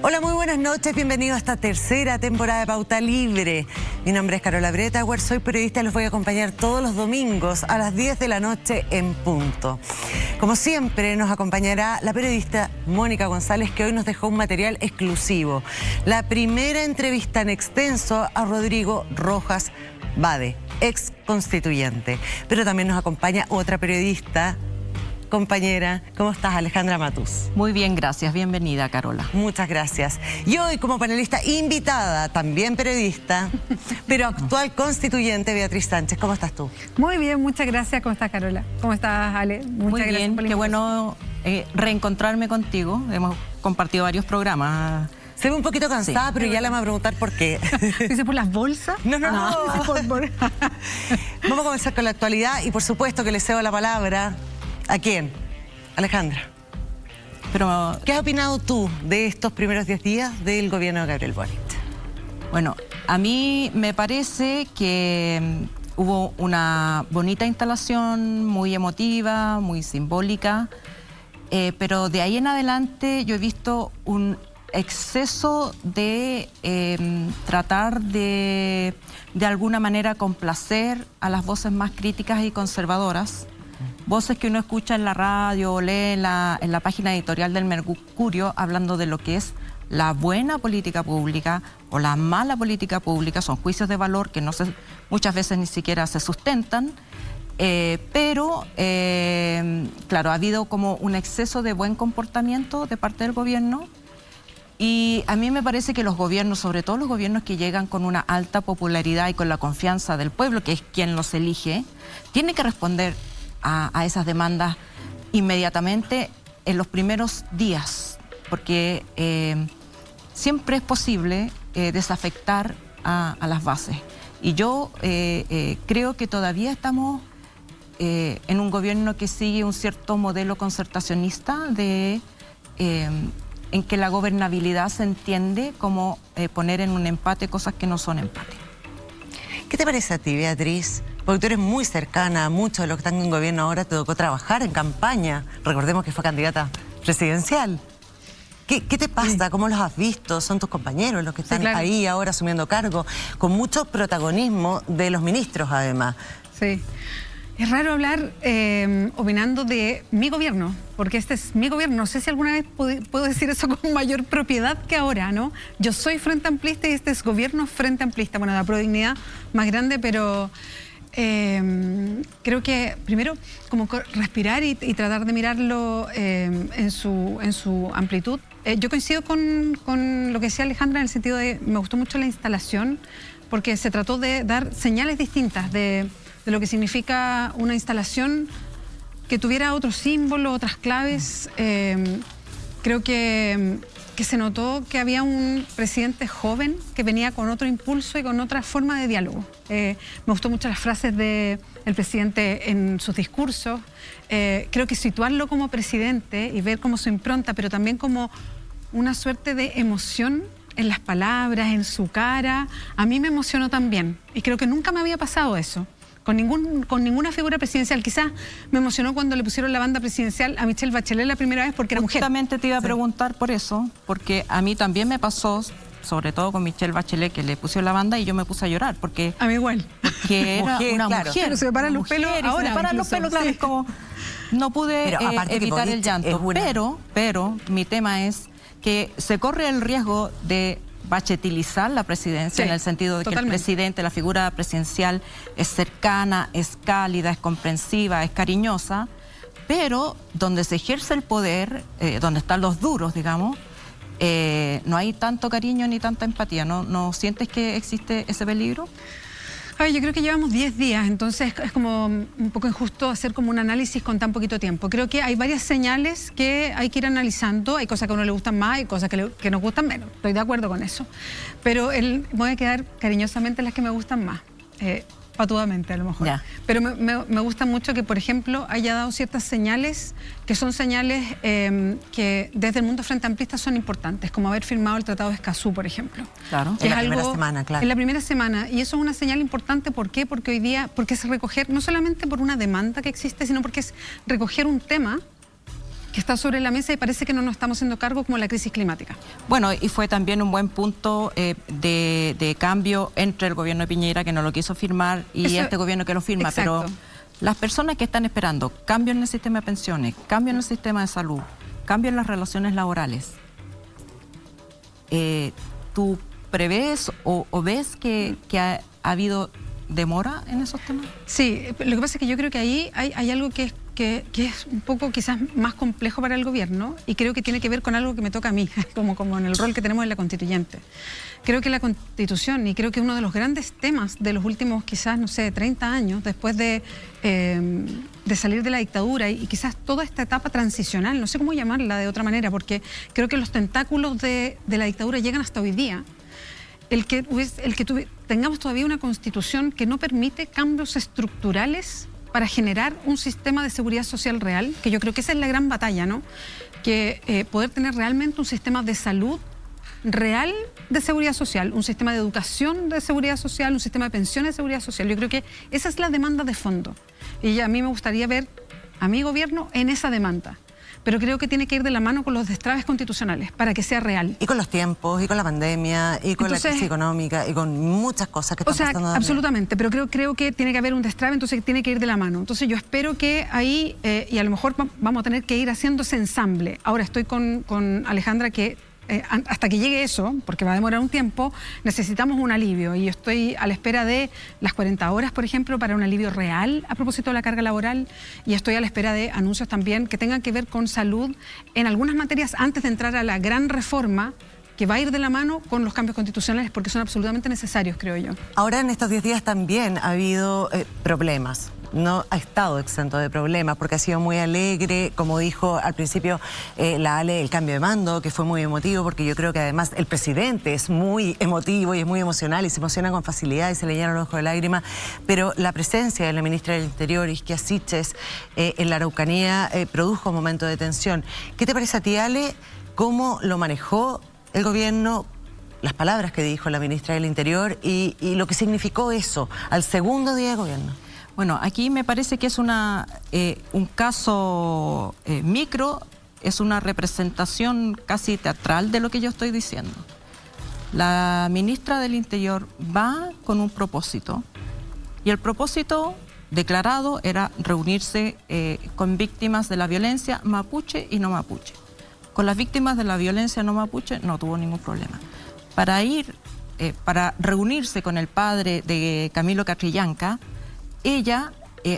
Hola, muy buenas noches, bienvenidos a esta tercera temporada de Pauta Libre. Mi nombre es Carola Bretauer, soy periodista y los voy a acompañar todos los domingos a las 10 de la noche en punto. Como siempre, nos acompañará la periodista Mónica González, que hoy nos dejó un material exclusivo. La primera entrevista en extenso a Rodrigo Rojas Bade, ex constituyente. Pero también nos acompaña otra periodista, compañera. ¿Cómo estás, Alejandra Matús? Muy bien, gracias. Bienvenida, Carola. Muchas gracias. Y hoy como panelista invitada, también periodista, pero actual constituyente, Beatriz Sánchez. ¿Cómo estás tú? Muy bien, muchas gracias. ¿Cómo estás, Carola? ¿Cómo estás, Ale? Muy bien, qué bueno reencontrarme contigo. Hemos compartido varios programas. Se ve un poquito cansada, sí, pero ya le vamos a preguntar por qué. ¿Dice por las bolsas? No. Vamos a comenzar con la actualidad y por supuesto que le cedo la palabra. ¿A quién? Alejandra. Pero, ¿qué has opinado tú de estos primeros 10 días del gobierno de Gabriel Boric? Bueno, a mí me parece que hubo una bonita instalación, muy emotiva, muy simbólica, pero de ahí en adelante yo he visto un exceso de tratar de alguna manera complacer a las voces más críticas y conservadoras. Voces que uno escucha en la radio o lee en la página editorial del Mercurio hablando de lo que es la buena política pública o la mala política pública. Son juicios de valor que muchas veces ni siquiera se sustentan, pero claro, ha habido como un exceso de buen comportamiento de parte del gobierno. Y a mí me parece que los gobiernos, sobre todo los gobiernos que llegan con una alta popularidad y con la confianza del pueblo, que es quien los elige, tienen que responder a esas demandas inmediatamente en los primeros días, porque siempre es posible desafectar a las bases. Y yo creo que todavía estamos en un gobierno que sigue un cierto modelo concertacionista en que la gobernabilidad se entiende como poner en un empate cosas que no son empate. ¿Qué te parece a ti, Beatriz? Porque tú eres muy cercana a muchos de los que están en gobierno ahora, te tocó trabajar en campaña. Recordemos que fue candidata presidencial. ¿Qué te pasa? ¿Cómo los has visto? ¿Son tus compañeros los que están ahí ahora asumiendo cargo? Con mucho protagonismo de los ministros, además. Sí. Es raro hablar opinando de mi gobierno, porque este es mi gobierno. No sé si alguna vez puedo decir eso con mayor propiedad que ahora, ¿no? Yo soy Frente Amplista y este es gobierno Frente Amplista. Bueno, la prodignidad más grande, pero creo que primero como respirar y tratar de mirarlo en su amplitud. Yo coincido con lo que decía Alejandra en el sentido de me gustó mucho la instalación, porque se trató de dar señales distintas de lo que significa una instalación que tuviera otro símbolo, otras claves. Creo que se notó que había un presidente joven que venía con otro impulso y con otra forma de diálogo. Me gustó mucho las frases del presidente en sus discursos. Creo que situarlo como presidente y ver como su impronta, pero también como una suerte de emoción en las palabras, en su cara, a mí me emocionó también. Y creo que nunca me había pasado eso. Con ninguna figura presidencial. Quizás me emocionó cuando le pusieron la banda presidencial a Michelle Bachelet la primera vez porque era mujer. Justamente te iba a preguntar por eso, porque a mí también me pasó, sobre todo con Michelle Bachelet, que le pusieron la banda y yo me puse a llorar, porque... A mí igual. Porque era una mujer. Pero se me paran los pelos ahora. Se me paran los pelos, claro, es como... No pude evitar el llanto, pero mi tema es que se corre el riesgo de bachetilizar la presidencia, en el sentido de que el presidente, la figura presidencial es cercana, es cálida, es comprensiva, es cariñosa, pero donde se ejerce el poder, donde están los duros, digamos, no hay tanto cariño ni tanta empatía. ¿No sientes que existe ese peligro? Yo creo que llevamos 10 días, entonces es como un poco injusto hacer como un análisis con tan poquito tiempo. Creo que hay varias señales que hay que ir analizando, hay cosas que a uno le gustan más, hay cosas que nos gustan menos, estoy de acuerdo con eso. Pero voy a quedar cariñosamente en las que me gustan más, patudamente a lo mejor. Ya. Pero me gusta mucho que, por ejemplo, haya dado ciertas señales que son señales que desde el mundo frente amplista son importantes, como haber firmado el Tratado de Escazú, por ejemplo. Claro. En la primera semana, claro. En la primera semana. Y eso es una señal importante. ¿Por qué? Porque hoy día, porque es recoger, no solamente por una demanda que existe, sino porque es recoger un tema que está sobre la mesa y parece que no nos estamos haciendo cargo, como la crisis climática. Bueno, y fue también un buen punto de cambio entre el gobierno de Piñera, que no lo quiso firmar, y este gobierno que lo firma. Exacto. Pero las personas que están esperando cambio en el sistema de pensiones, cambio en el sistema de salud, cambio en las relaciones laborales, ¿tú prevés o ves que ha habido demora en esos temas? Sí, lo que pasa es que yo creo que ahí hay algo que es un poco quizás más complejo para el gobierno, y creo que tiene que ver con algo que me toca a mí, como en el rol que tenemos en la constituyente. Creo que la Constitución, y creo que uno de los grandes temas de los últimos quizás, no sé, 30 años, después de salir de la dictadura y quizás toda esta etapa transicional, no sé cómo llamarla de otra manera, porque creo que los tentáculos de la dictadura llegan hasta hoy día. El que tengamos todavía una Constitución que no permite cambios estructurales para generar un sistema de seguridad social real, que yo creo que esa es la gran batalla, ¿no? Que poder tener realmente un sistema de salud real de seguridad social, un sistema de educación de seguridad social, un sistema de pensiones de seguridad social. Yo creo que esa es la demanda de fondo. Y a mí me gustaría ver a mi gobierno en esa demanda. Pero creo que tiene que ir de la mano con los destraves constitucionales para que sea real. Y con los tiempos, y con la pandemia, y con la crisis económica, y con muchas cosas que están pasando. O sea, absolutamente, pero creo que tiene que haber un destrave, entonces tiene que ir de la mano. Entonces yo espero que ahí, y a lo mejor vamos a tener que ir haciendo ese ensamble. Ahora estoy con Alejandra que hasta que llegue eso, porque va a demorar un tiempo, necesitamos un alivio, y yo estoy a la espera de las 40 horas, por ejemplo, para un alivio real a propósito de la carga laboral, y estoy a la espera de anuncios también que tengan que ver con salud en algunas materias antes de entrar a la gran reforma que va a ir de la mano con los cambios constitucionales, porque son absolutamente necesarios, creo yo. Ahora, en estos 10 días también ha habido problemas. No ha estado exento de problemas porque ha sido muy alegre, como dijo al principio la Ale, el cambio de mando, que fue muy emotivo, porque yo creo que además el presidente es muy emotivo y es muy emocional y se emociona con facilidad y se le llenan los ojos de lágrimas, pero la presencia de la ministra del Interior, Isquia Siches, en la Araucanía produjo un momento de tensión. ¿Qué te parece a ti, Ale? ¿Cómo lo manejó el gobierno? Las palabras que dijo la ministra del Interior y lo que significó eso al segundo día de gobierno. Bueno, aquí me parece que es un caso micro, es una representación casi teatral de lo que yo estoy diciendo. La ministra del Interior va con un propósito, y el propósito declarado era reunirse con víctimas de la violencia mapuche y no mapuche. Con las víctimas de la violencia no mapuche no tuvo ningún problema. Para reunirse con el padre de Camilo Catrillanca, ella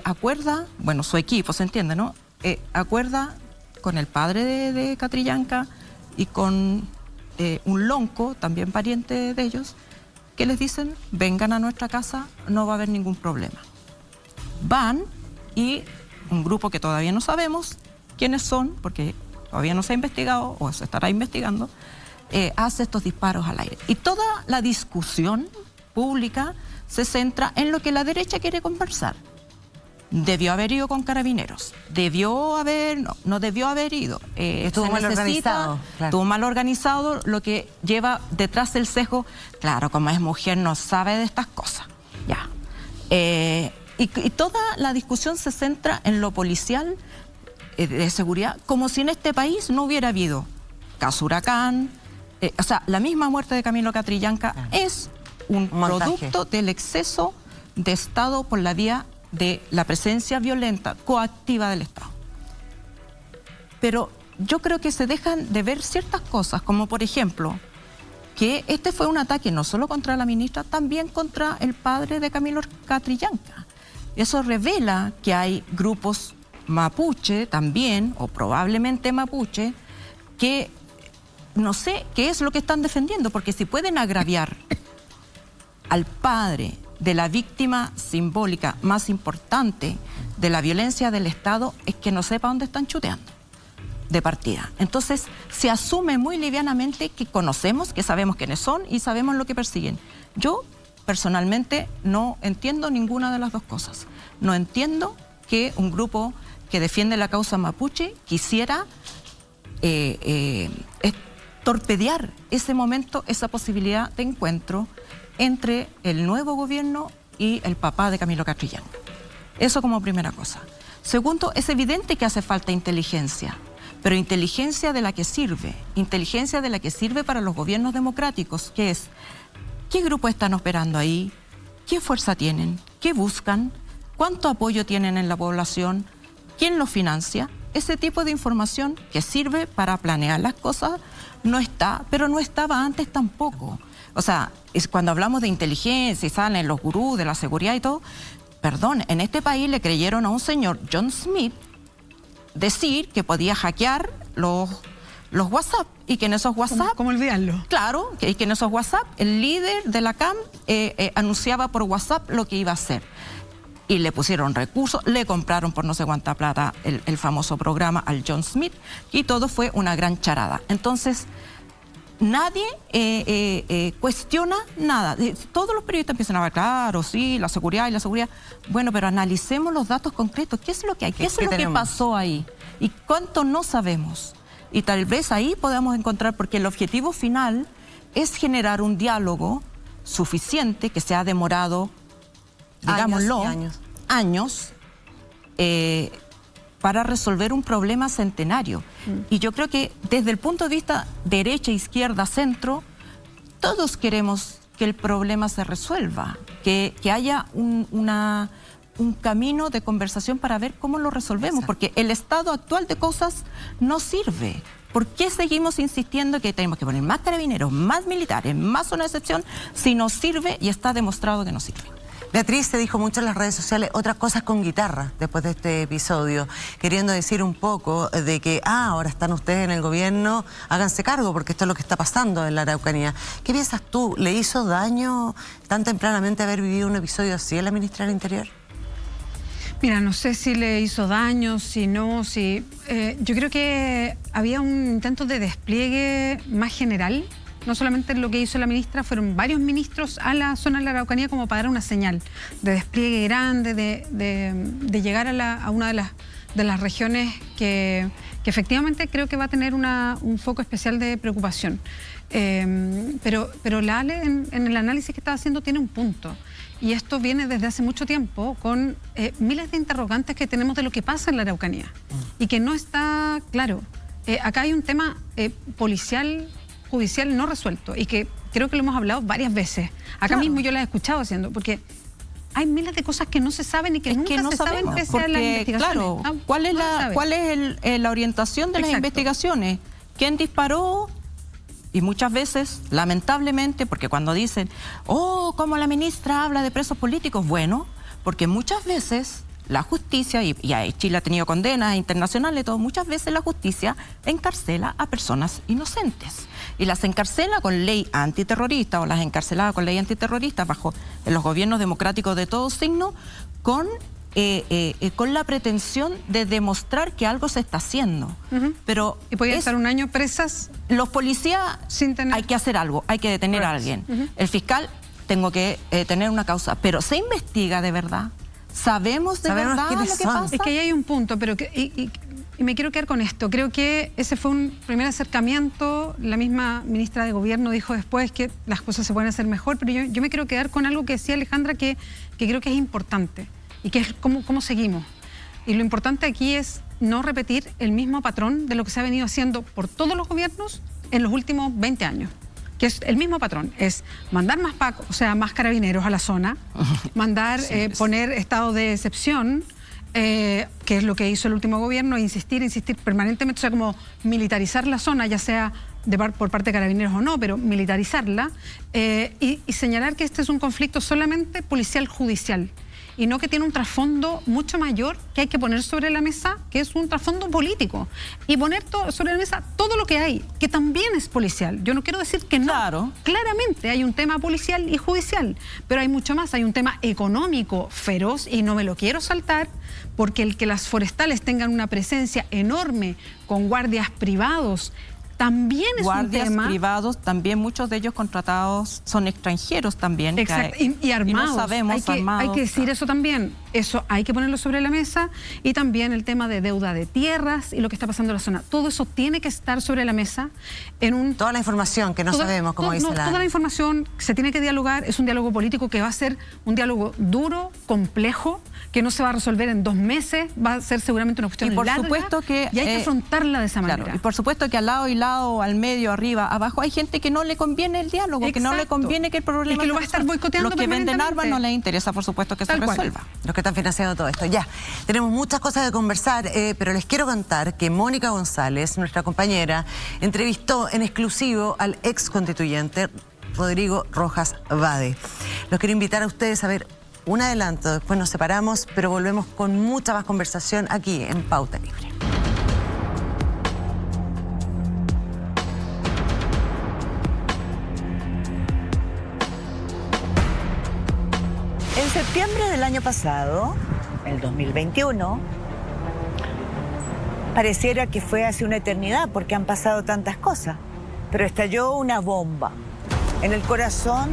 acuerda, bueno, su equipo, se entiende, ¿no? Acuerda con el padre de Catrillanca y con un lonco, también pariente de ellos, que les dicen, vengan a nuestra casa, no va a haber ningún problema. Van, y un grupo que todavía no sabemos quiénes son, porque todavía no se ha investigado o se estará investigando, hace estos disparos al aire. Y toda la discusión pública se centra en lo que la derecha quiere conversar. Debió haber ido con carabineros, no debió haber ido. Estuvo mal organizado. Claro. Estuvo mal organizado, lo que lleva detrás el sesgo, claro, como es mujer no sabe de estas cosas. Ya. Y toda la discusión se centra en lo policial, de seguridad, como si en este país no hubiera habido caso Huracán. O sea, la misma muerte de Camilo Catrillanca es un producto del exceso de Estado por la vía de la presencia violenta, coactiva del Estado. Pero yo creo que se dejan de ver ciertas cosas, como por ejemplo, que este fue un ataque no solo contra la ministra, también contra el padre de Camilo Catrillanca. Eso revela que hay grupos mapuche también, o probablemente mapuche, que no sé qué es lo que están defendiendo, porque si pueden agraviar al padre de la víctima simbólica más importante de la violencia del Estado, es que no sepa dónde están chuteando de partida. Entonces se asume muy livianamente que conocemos, que sabemos quiénes son y sabemos lo que persiguen. Yo personalmente no entiendo ninguna de las dos cosas. No entiendo que un grupo que defiende la causa mapuche quisiera torpedear ese momento, esa posibilidad de encuentro entre el nuevo gobierno y el papá de Camilo Catrillanca. Eso como primera cosa. Segundo, es evidente que hace falta inteligencia, pero inteligencia de la que sirve para los gobiernos democráticos, que es qué grupos están operando ahí, qué fuerza tienen, qué buscan, cuánto apoyo tienen en la población, quién los financia. Ese tipo de información que sirve para planear las cosas no está, pero no estaba antes tampoco. O sea, es cuando hablamos de inteligencia y salen los gurús de la seguridad y todo, perdón, en este país le creyeron a un señor, John Smith, decir que podía hackear los WhatsApp y que en esos WhatsApp... ¿Cómo olvidarlo? Claro, que en esos WhatsApp el líder de la CAM anunciaba por WhatsApp lo que iba a hacer. Y le pusieron recursos, le compraron por no sé cuánta plata el famoso programa al John Smith y todo fue una gran charada. Entonces, nadie cuestiona nada. Todos los periodistas empiezan a hablar, claro, sí, la seguridad y la seguridad. Bueno, pero analicemos los datos concretos. ¿Qué es lo que hay? ¿Qué es lo que pasó ahí? ¿Y cuánto no sabemos? Y tal vez ahí podamos encontrar, porque el objetivo final es generar un diálogo suficiente que se ha demorado, digámoslo, años para resolver un problema centenario. Y yo creo que desde el punto de vista derecha, izquierda, centro, todos queremos que el problema se resuelva, que haya un camino de conversación para ver cómo lo resolvemos. Exacto. Porque el estado actual de cosas no sirve. ¿Por qué seguimos insistiendo que tenemos que poner más carabineros, más militares, más zona de excepción, si no sirve y está demostrado que no sirve? Beatriz se dijo mucho en las redes sociales otras cosas con guitarra después de este episodio, queriendo decir un poco de que, ahora están ustedes en el gobierno, háganse cargo porque esto es lo que está pasando en la Araucanía. ¿Qué piensas tú? ¿Le hizo daño tan tempranamente haber vivido un episodio así a la ministra del Interior? Mira, no sé si le hizo daño, si no, si... yo creo que había un intento de despliegue más general. No solamente lo que hizo la ministra, fueron varios ministros a la zona de la Araucanía como para dar una señal de despliegue grande, de llegar a una de las regiones que efectivamente creo que va a tener un foco especial de preocupación. Pero la Ale en el análisis que estaba haciendo tiene un punto. Y esto viene desde hace mucho tiempo con miles de interrogantes que tenemos de lo que pasa en la Araucanía y que no está claro. Acá hay un tema policial, judicial no resuelto y que creo que lo hemos hablado varias veces. Acá mismo yo la he escuchado haciendo, porque hay miles de cosas que no se saben y que nunca se saben pese a las investigaciones. Claro, ¿cuál es la orientación de las investigaciones? ¿Quién disparó? Y muchas veces, lamentablemente, porque cuando dicen, ¿cómo la ministra habla de presos políticos? Bueno, porque muchas veces la justicia, y Chile ha tenido condenas internacionales, muchas veces la justicia encarcela a personas inocentes. Y las encarcela con ley antiterrorista o las encarcelaba con ley antiterrorista bajo los gobiernos democráticos de todo signo, con la pretensión de demostrar que algo se está haciendo. Pero ¿y podían estar un año presas? Los policías, sin tener... hay que hacer algo, hay que detener a alguien. El fiscal, tengo que tener una causa, pero ¿se investiga de verdad? ¿Sabemos de verdad lo que pasa? Es que ahí hay un punto, pero y me quiero quedar con esto. Creo que ese fue un primer acercamiento. La misma ministra de Gobierno dijo después que las cosas se pueden hacer mejor, pero yo me quiero quedar con algo que decía Alejandra que creo que es importante y que es cómo seguimos. Y lo importante aquí es no repetir el mismo patrón de lo que se ha venido haciendo por todos los gobiernos en los últimos 20 años. Que es el mismo patrón, es mandar más pacos, o sea, más carabineros a la zona, mandar, poner estado de excepción, que es lo que hizo el último gobierno, insistir permanentemente, o sea, como militarizar la zona, ya sea por parte de carabineros o no, pero militarizarla, y señalar que este es un conflicto solamente policial judicial, y no que tiene un trasfondo mucho mayor que hay que poner sobre la mesa, que es un trasfondo político, y poner sobre la mesa todo lo que hay, que también es policial. Yo no quiero decir que no. Claro. Claramente hay un tema policial y judicial, pero hay mucho más. Hay un tema económico feroz y no me lo quiero saltar, porque el que las forestales tengan una presencia enorme con guardias privados también es guardias un tema. privados, también muchos de ellos contratados son extranjeros también. Exacto, y armados. Y no sabemos, hay que decir eso también. Eso hay que ponerlo sobre la mesa. Y también el tema de deuda de tierras y lo que está pasando en la zona. Todo eso tiene que estar sobre la mesa en un... Toda la información que no sabemos, como dice Toda la información se tiene que dialogar. Es un diálogo político que va a ser un diálogo duro, complejo, que no se va a resolver en 2 meses. Va a ser seguramente una cuestión larga. Y hay que afrontarla de esa manera. Claro, y por supuesto que al lado y lado, al medio, arriba, abajo, hay gente que no le conviene el diálogo, que no le conviene que el problema... Y que lo va a estar boicoteando. Los que venden armas no les interesa, por supuesto, que se resuelva. Los que están financiando todo esto. Ya, tenemos muchas cosas de conversar, pero les quiero contar que Mónica González, nuestra compañera, entrevistó en exclusivo al ex constituyente Rodrigo Rojas Vade. Los quiero invitar a ustedes a ver un adelanto, después nos separamos, pero volvemos con mucha más conversación aquí en Pauta Libre. En septiembre del año pasado, el 2021, pareciera que fue hace una eternidad porque han pasado tantas cosas, pero estalló una bomba en el corazón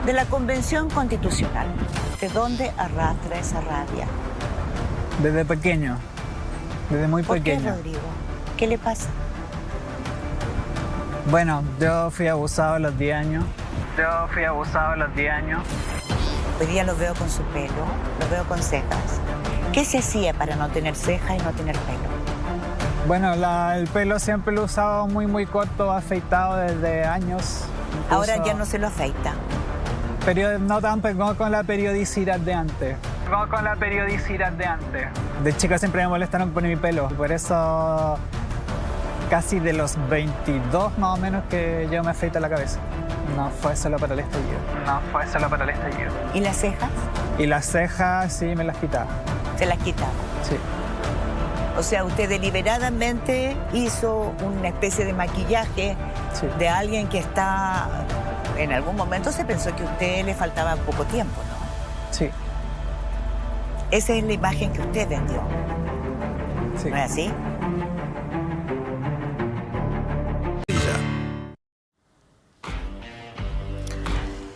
de la Convención Constitucional. ¿De dónde arrastra esa rabia? Desde pequeño, desde muy pequeño. ¿Por qué, Rodrigo? ¿Qué le pasa? Bueno, yo fui abusado a los 10 años. Hoy día lo veo con su pelo, lo veo con cejas. ¿Qué se hacía para no tener cejas y no tener pelo? Bueno, el pelo siempre lo he usado muy corto, afeitado desde años. Incluso, ahora ya no se lo afeita. No tan con la periodicidad de antes. De chica siempre me molestaron por mi pelo. Por eso casi de los 22 más o menos que yo me afeito la cabeza. No fue solo para el estallido. ¿Y las cejas? Y las cejas sí me las quitaba. Se las quitaba. Sí. O sea, usted deliberadamente hizo una especie de maquillaje de alguien que está... En algún momento se pensó que a usted le faltaba poco tiempo, ¿no? Sí. Esa es la imagen que usted vendió. Sí. ¿No es así?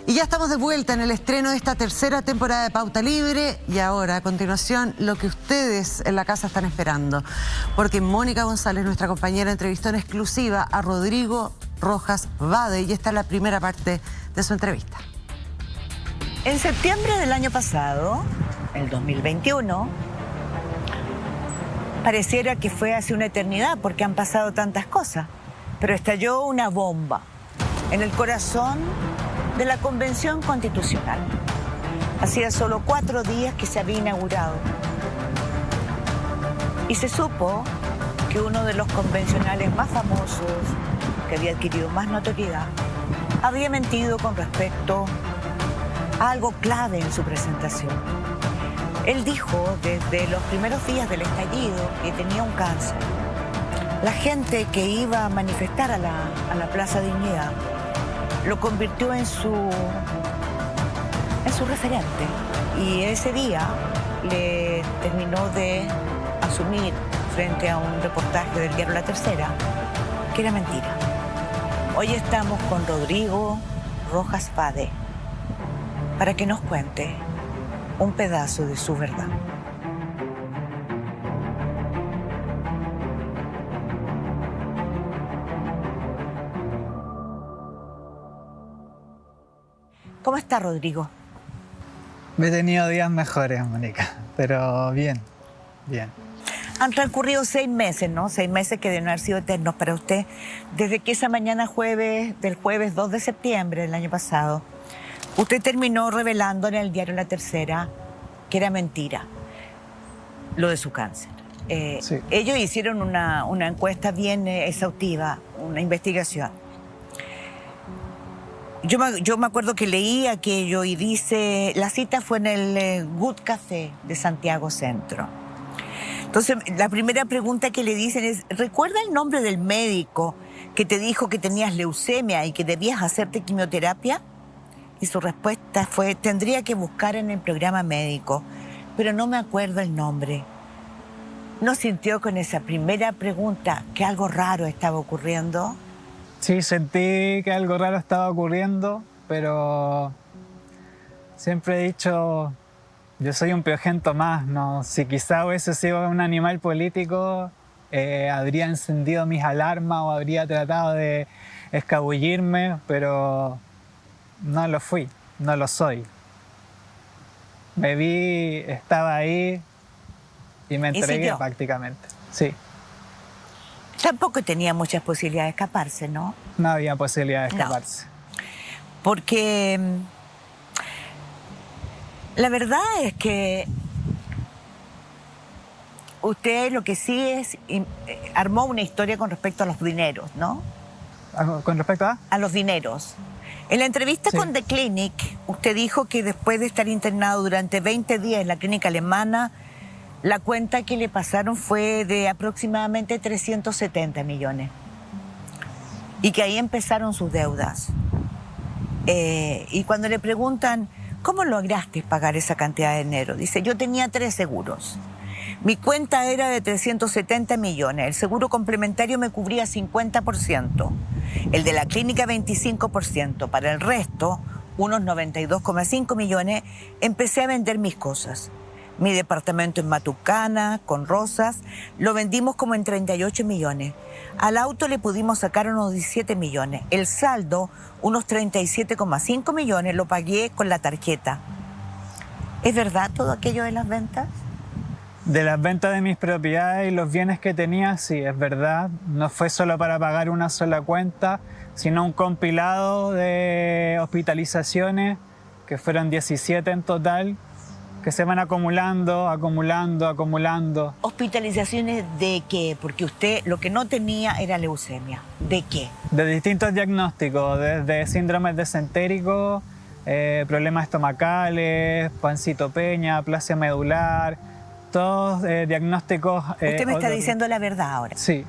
Y ya estamos de vuelta en el estreno de esta tercera temporada de Pauta Libre y ahora, a continuación, lo que ustedes en la casa están esperando. Porque Mónica González, nuestra compañera, entrevistó en exclusiva a Rodrigo Rojas Vade y esta es la primera parte de su entrevista. En septiembre del año pasado, el 2021, pareciera que fue hace una eternidad porque han pasado tantas cosas, pero estalló una bomba en el corazón de la Convención Constitucional. Hacía solo 4 días que se había inaugurado. Y se supo que uno de los convencionales más famosos, que había adquirido más notoriedad, había mentido con respecto a algo clave en su presentación. Él dijo desde los primeros días del estallido que tenía un cáncer. La gente que iba a manifestar a la Plaza Dignidad lo convirtió en su referente. Y ese día le terminó de asumir frente a un reportaje del diario La Tercera que era mentira. Hoy estamos con Rodrigo Rojas Vade para que nos cuente un pedazo de su verdad. ¿Cómo está, Rodrigo? Me he tenido días mejores, Mónica, pero bien. Han transcurrido 6 meses, ¿no? 6 meses que deben haber sido eternos para usted. Desde que esa mañana del jueves 2 de septiembre del año pasado, usted terminó revelando en el diario La Tercera que era mentira lo de su cáncer. Sí. Ellos hicieron una encuesta bien exhaustiva, una investigación. Yo me acuerdo que leí aquello y dice, la cita fue en el Good Café de Santiago Centro. Entonces, la primera pregunta que le dicen es, ¿recuerda el nombre del médico que te dijo que tenías leucemia y que debías hacerte quimioterapia? Y su respuesta fue, tendría que buscar en el programa médico, pero no me acuerdo el nombre. ¿No sintió con esa primera pregunta que algo raro estaba ocurriendo? Sí, sentí que algo raro estaba ocurriendo, pero siempre he dicho, yo soy un piojento más, ¿no? Si quizá hubiese sido un animal político, habría encendido mis alarmas o habría tratado de escabullirme, pero no lo fui, no lo soy. Me vi, estaba ahí y me entregué siguió. prácticamente. Sí, Tampoco tenía muchas posibilidades de escaparse, ¿no? no había posibilidad de No. escaparse. Porque la verdad es que usted lo que sí es, armó una historia con respecto a los dineros, ¿no? ¿Con respecto a? A los dineros. En la entrevista Sí. con The Clinic, usted dijo que después de estar internado durante 20 días en la clínica alemana, la cuenta que le pasaron fue de aproximadamente 370 millones. Y que ahí empezaron sus deudas. Y cuando le preguntan, ¿cómo lograste pagar esa cantidad de dinero? Dice, yo tenía 3 seguros. Mi cuenta era de 370 millones. El seguro complementario me cubría 50%. El de la clínica 25%. Para el resto, unos 92,5 millones, empecé a vender mis cosas. Mi departamento en Matucana, con Rosas, lo vendimos como en 38 millones. Al auto le pudimos sacar unos 17 millones. El saldo, unos 37,5 millones, lo pagué con la tarjeta. ¿Es verdad todo aquello de las ventas? De las ventas de mis propiedades y los bienes que tenía, sí, es verdad. No fue solo para pagar una sola cuenta, sino un compilado de hospitalizaciones, que fueron 17 en total, que se van acumulando. ¿Hospitalizaciones de qué? Porque usted lo que no tenía era leucemia. ¿De qué? De distintos diagnósticos, desde síndromes desentéricos, problemas estomacales, pancitopeña, aplasia medular, todos diagnósticos... Usted me está diciendo la verdad ahora. Sí,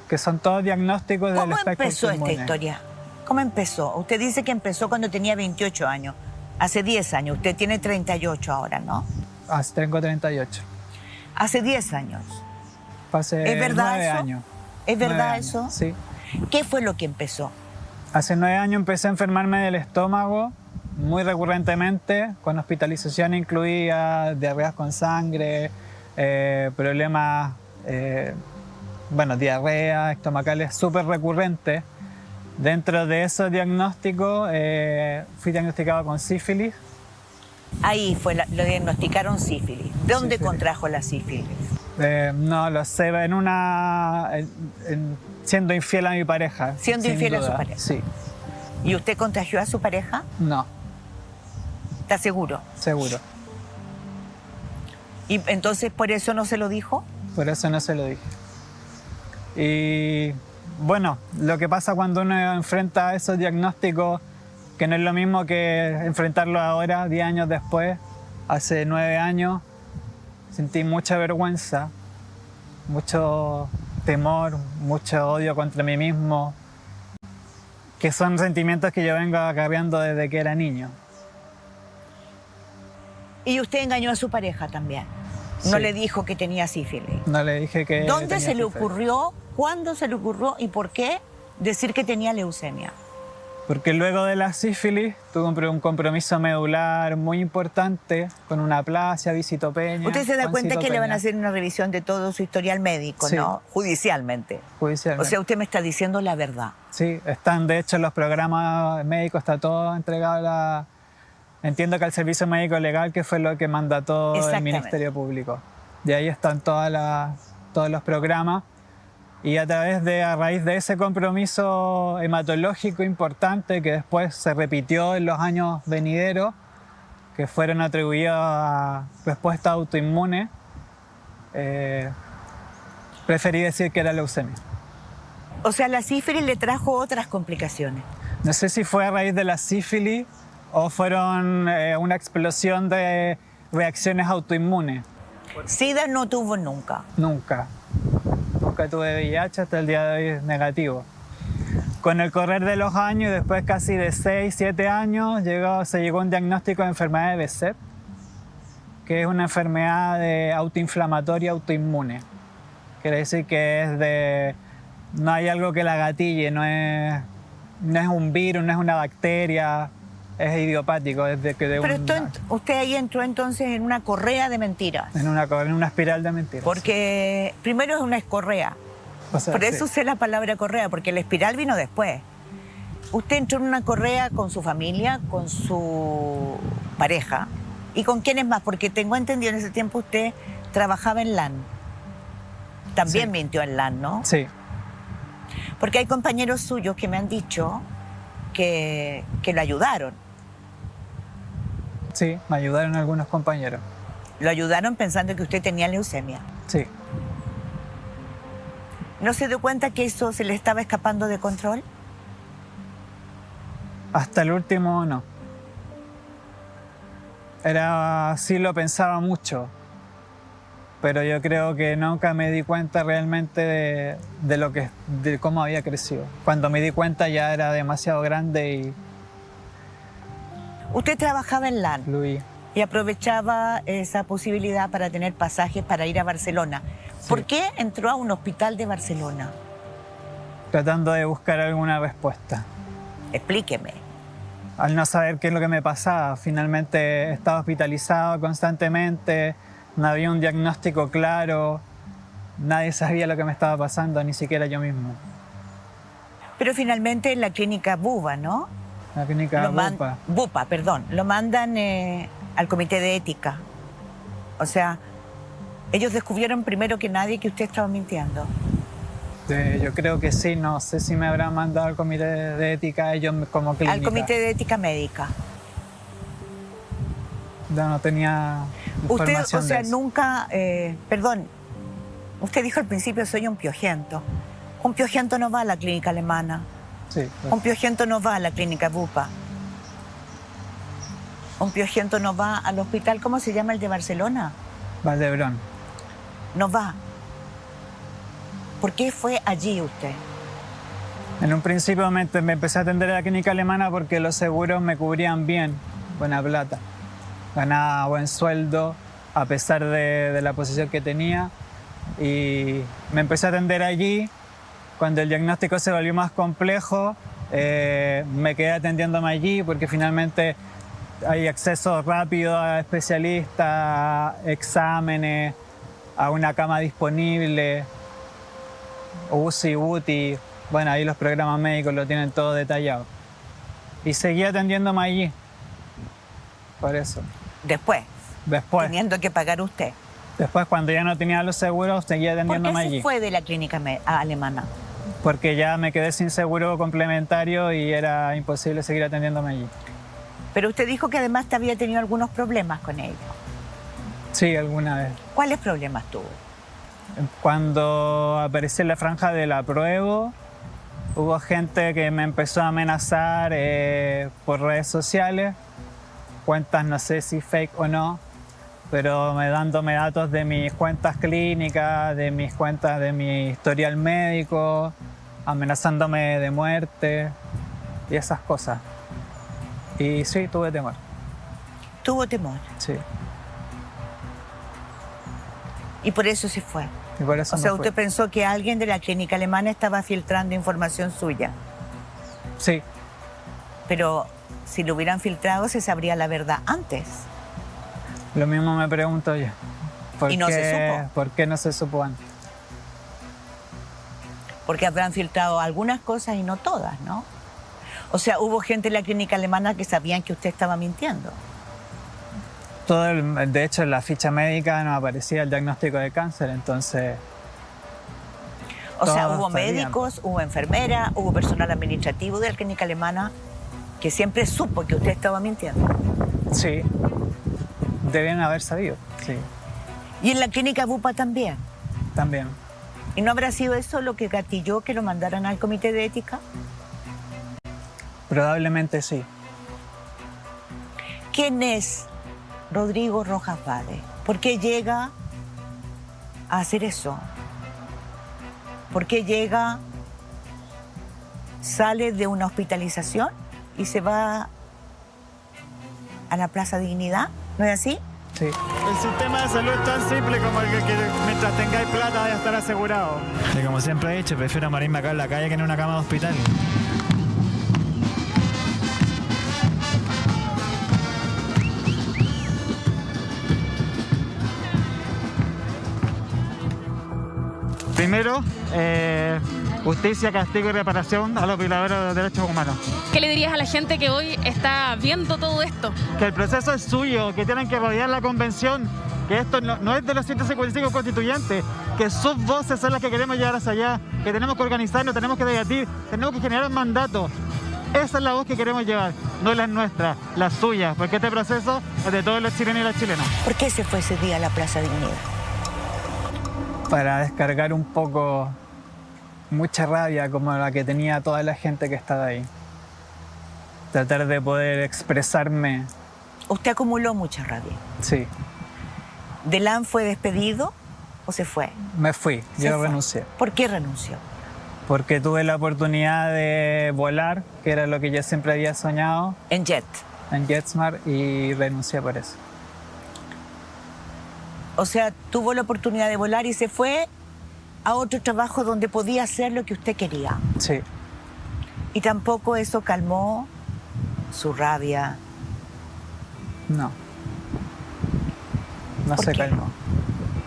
que son todos diagnósticos del ¿Cómo espectro empezó esta autoinmune. historia? ¿Cómo empezó? Usted dice que empezó cuando tenía 28 años. Hace 10 años. Usted tiene 38 ahora, ¿no? Tengo 38. Hace 10 años. Hace ¿Es verdad 9 eso? años. ¿Es 9 verdad años, eso? Sí. ¿Qué fue lo que empezó? Hace 9 años empecé a enfermarme del estómago muy recurrentemente, con hospitalización incluida, diarreas con sangre, problemas, diarrea, estomacales súper recurrentes. Dentro de esos diagnósticos fui diagnosticado con sífilis. Ahí fue, lo diagnosticaron sífilis. ¿Dónde Sífilis. contrajo la sífilis? No lo sé, siendo infiel a mi pareja. Siendo sin infiel a su duda. pareja. Sí, ¿Y usted contagió a su pareja? no, ¿Está seguro? seguro. ¿Y entonces por eso no se lo dijo? Por eso no se lo dije. Y bueno, lo que pasa cuando uno enfrenta esos diagnósticos, que no es lo mismo que enfrentarlo ahora, 10 años después, hace 9 años, sentí mucha vergüenza, mucho temor, mucho odio contra mí mismo, que son sentimientos que yo vengo acarreando desde que era niño. Y usted engañó a su pareja también. No Sí. le dijo que tenía sífilis. No le dije que... ¿Dónde tenía se le sífilis. ocurrió, cuándo se le ocurrió y por qué decir que tenía leucemia? Porque luego de la sífilis tuve un compromiso medular muy importante con una aplasia, visitopeña. Usted se da cuenta que le van a pancitopeña, hacer una revisión de todo su historial médico, Sí. ¿no? Judicialmente. judicialmente. O sea, usted me está diciendo la verdad. Sí, están de hecho los programas médicos, está todo entregado a la... Entiendo que al Servicio Médico Legal, que fue lo que mandató el Exactamente. Ministerio Público. De ahí están todos los programas. Y a raíz de ese compromiso hematológico importante que después se repitió en los años venideros, que fueron atribuidos a respuesta autoinmune, preferí decir que era leucemia. O sea, la sífilis le trajo otras complicaciones. No sé si fue a raíz de la sífilis o fueron una explosión de reacciones autoinmunes. SIDA no tuvo nunca. Nunca. Nunca tuve VIH, hasta el día de hoy es negativo. Con el correr de los años, después casi de 6, 7 años, se llegó un diagnóstico de enfermedad de Behçet. que es una enfermedad autoinflamatoria autoinmune. Quiere decir que no hay algo que la gatille, no es un virus, no es una bacteria, es idiopático. Usted ahí entró entonces en una correa de mentiras. En una espiral de mentiras. Porque primero es una correa. O sea, Por eso sí. usé la palabra correa, porque la espiral vino después. Usted entró en una correa con su familia, con su pareja. ¿Y con quiénes más? Porque tengo entendido en ese tiempo usted trabajaba en LAN. También Sí. mintió en LAN, ¿no? Sí, Porque hay compañeros suyos que me han dicho que lo ayudaron. sí, me ayudaron algunos compañeros. Lo ayudaron pensando que usted tenía leucemia. Sí, ¿No se dio cuenta que eso se le estaba escapando de control? hasta el último no. Sí lo pensaba mucho, pero yo creo que nunca me di cuenta realmente de cómo había crecido. Cuando me di cuenta ya era demasiado grande y Usted trabajaba en LAN fluí. y aprovechaba esa posibilidad para tener pasajes para ir a Barcelona. Sí. ¿Por qué entró a un hospital de Barcelona? Tratando de buscar alguna respuesta. Explíqueme. Al no saber qué es lo que me pasaba, finalmente estaba hospitalizado constantemente, no había un diagnóstico claro, nadie sabía lo que me estaba pasando, ni siquiera yo mismo. Pero finalmente en la clínica Bupa, ¿no? La clínica Bupa. Bupa, perdón. Lo mandan al comité de ética. O sea, ellos descubrieron primero que nadie que usted estaba mintiendo. Yo creo que sí, no sé si me habrán mandado al comité de ética ellos como clínica. Al comité de ética médica. No tenía Usted, información o sea, de eso. nunca... perdón, usted dijo al principio, soy un piojento. Un piojento no va a la clínica alemana. Sí, Un piojento no va a la clínica Bupa. Un piojento no va al hospital, ¿cómo se llama el de Barcelona? Valdebrón. No va. ¿Por qué fue allí usted? En un principio me empecé a atender a la clínica alemana porque los seguros me cubrían bien, buena plata. Ganaba buen sueldo a pesar de la posición que tenía y me empecé a atender allí. Cuando el diagnóstico se volvió más complejo, me quedé atendiéndome allí porque finalmente hay acceso rápido a especialistas, a exámenes, a una cama disponible, UCI, UTI. Bueno, ahí los programas médicos lo tienen todo detallado. Y seguí atendiéndome allí. Por eso. Después, Después, teniendo que pagar usted. cuando ya no tenía los seguros, seguí ¿Por atendiéndome qué allí. se fue de la clínica alemana? Porque ya me quedé sin seguro complementario y era imposible seguir atendiéndome allí. Pero usted dijo que además te había tenido algunos problemas con ellos. Sí, alguna vez. ¿Cuáles problemas tuvo? Cuando apareció la franja del apruebo, hubo gente que me empezó a amenazar por redes sociales, cuentas no sé si fake o no, pero dándome datos de mis cuentas clínicas, de mis cuentas de mi historial médico, amenazándome de muerte y esas cosas. Y sí, tuve temor, Tuvo temor. sí. Y por eso se fue. Y por eso O sea, me fui. usted pensó que alguien de la clínica alemana estaba filtrando información suya. Sí, Pero si lo hubieran filtrado, se sabría la verdad antes. lo mismo me pregunto yo. Y no se supo. ¿Por qué no se supo antes? Porque habrán filtrado algunas cosas y no todas, ¿no? O sea, hubo gente en la clínica alemana que sabían que usted estaba mintiendo. De hecho, en la ficha médica no aparecía el diagnóstico de cáncer, entonces... O sea, Todos hubo sabían. médicos, hubo enfermeras, hubo personal administrativo de la clínica alemana que siempre supo que usted estaba mintiendo. Sí, debían haber sabido, sí, Y en la clínica Bupa también. también. ¿Y no habrá sido eso lo que gatilló que lo mandaran al comité de ética? Probablemente sí. ¿Quién es Rodrigo Rojas Vade? ¿Por qué llega a hacer eso? ¿Por qué llega, sale de una hospitalización y se va a la Plaza Dignidad? ¿No es así? Sí. El sistema de salud es tan simple como el que mientras tengáis plata vaya a estar asegurado. Y como siempre he dicho, prefiero morirme acá en la calle que en una cama de hospital. Primero, justicia, castigo y reparación a los violadores de los derechos humanos. ¿Qué le dirías a la gente que hoy está viendo todo esto? Que el proceso es suyo, que tienen que rodear la convención, que esto no es de los 155 constituyentes, que sus voces son las que queremos llevar hacia allá, que tenemos que organizarnos, tenemos que debatir, tenemos que generar un mandato. Esa es la voz que queremos llevar, no la nuestra, la suya, porque este proceso es de todos los chilenos y las chilenas. ¿Por qué se fue ese día a la Plaza Dignidad? Para descargar un poco mucha rabia como la que tenía toda la gente que estaba ahí. Tratar de poder expresarme. Usted acumuló mucha rabia. Sí, ¿Delán fue despedido o se fue? me fui, Se yo fue. renuncié. ¿Por qué renunció? Porque tuve la oportunidad de volar, que era lo que yo siempre había soñado, En Jet. en JetSmart, y renuncié por eso. O sea, tuvo la oportunidad de volar y se fue a otro trabajo donde podía hacer lo que usted quería. Sí, Y tampoco eso calmó su rabia. no. No ¿Por se qué? calmó.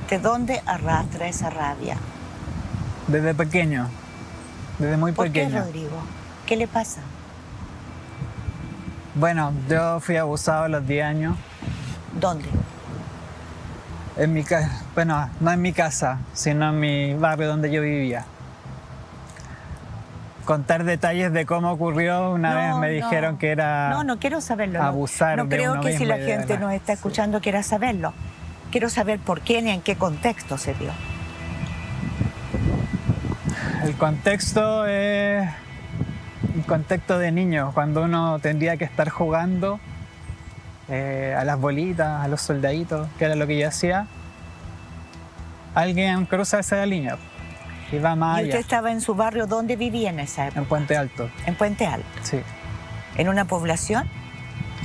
¿De dónde arrastra esa rabia? Desde pequeño, desde muy ¿Por qué, pequeño. Rodrigo? ¿Qué le pasa? Bueno, yo fui abusado a los 10 años. ¿Dónde? En mi casa, bueno, no en mi casa, sino en mi barrio donde yo vivía. Contar detalles de cómo ocurrió, una No, vez me no. dijeron que era... No quiero saberlo. abusar no de creo uno que si mismo la y de gente verdad. nos está escuchando quiera saberlo. Quiero saber por qué ni en qué contexto se dio. El contexto es un contexto de niño, cuando uno tendría que estar jugando a las bolitas, a los soldaditos, que era lo que yo hacía. Alguien cruza esa línea y va más ¿Y usted allá, estaba en su barrio? ¿Dónde vivía en esa en época? Puente Alto, En Puente Alto. sí. ¿En una población?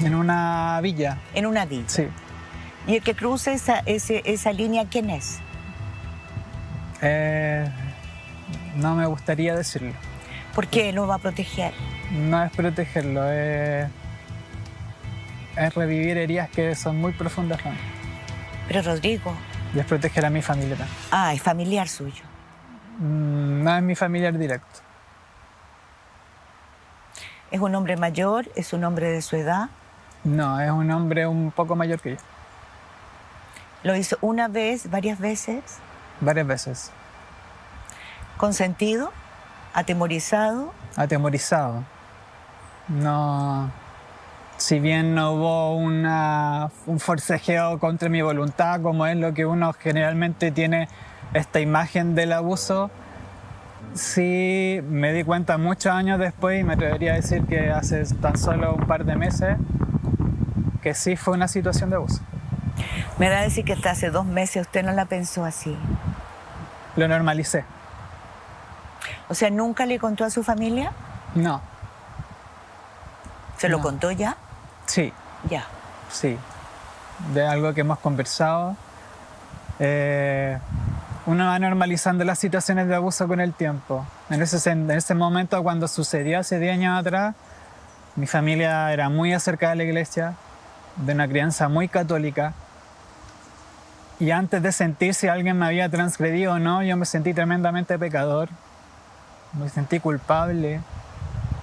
En una villa, En una villa. sí. ¿Y el que cruza esa línea quién es? No me gustaría decirlo. ¿Por qué lo va a proteger? No es protegerlo, es revivir heridas que son muy profundas para mí. Pero Rodrigo, Y es proteger a mi familia también. es familiar suyo. No es mi familiar directo. ¿Es un hombre mayor? ¿Es un hombre de su edad? No, es un hombre un poco mayor que yo. ¿Lo hizo una vez, varias veces? Varias veces. ¿Consentido? ¿Atemorizado? Atemorizado. No. Si bien no hubo un forcejeo contra mi voluntad, como es lo que uno generalmente tiene esta imagen del abuso, sí me di cuenta muchos años después, y me atrevería a decir que hace tan solo un par de meses, que sí fue una situación de abuso. Me da a decir que hasta hace 2 meses usted no la pensó así. Lo normalicé. O sea, ¿nunca le contó a su familia? No. ¿Se lo No. contó ya? Sí. Ya. Sí, de algo que hemos conversado. Uno va normalizando las situaciones de abuso con el tiempo. En ese momento, cuando sucedió hace 10 años atrás, mi familia era muy acercada a la iglesia, de una crianza muy católica. Y antes de sentir si alguien me había transgredido o no, yo me sentí tremendamente pecador. Me sentí culpable.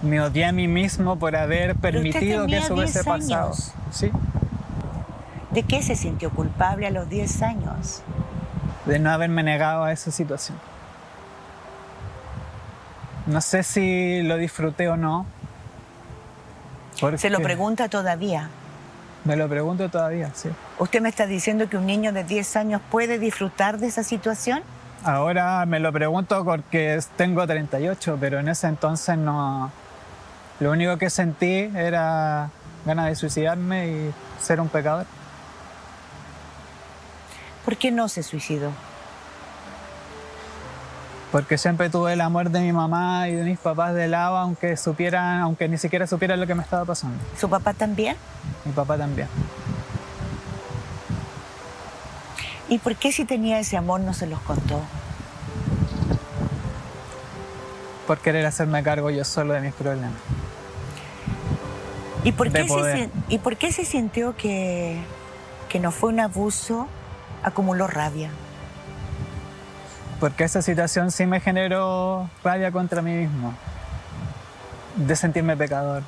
Me odié a mí mismo por haber permitido que tenía eso hubiese 10 pasado. años. Sí, ¿De qué se sintió culpable a los 10 años? de no haberme negado a esa situación. No sé si lo disfruté o no. Se lo porque pregunta todavía. Me lo pregunto todavía, sí. ¿Usted me está diciendo que un niño de 10 años puede disfrutar de esa situación? Ahora me lo pregunto porque tengo 38, pero en ese entonces no. Lo único que sentí era ganas de suicidarme y ser un pecador. ¿Por qué no se suicidó? Porque siempre tuve el amor de mi mamá y de mis papás de lado, aunque ni siquiera supieran lo que me estaba pasando. ¿Su papá también? Mi papá también. ¿Y por qué si tenía ese amor no se los contó? Por querer hacerme cargo yo solo de mis problemas. ¿Y por De qué, poder. ¿Y por qué se sintió que no fue un abuso, acumuló rabia? Porque esa situación sí me generó rabia contra mí mismo. De sentirme pecador.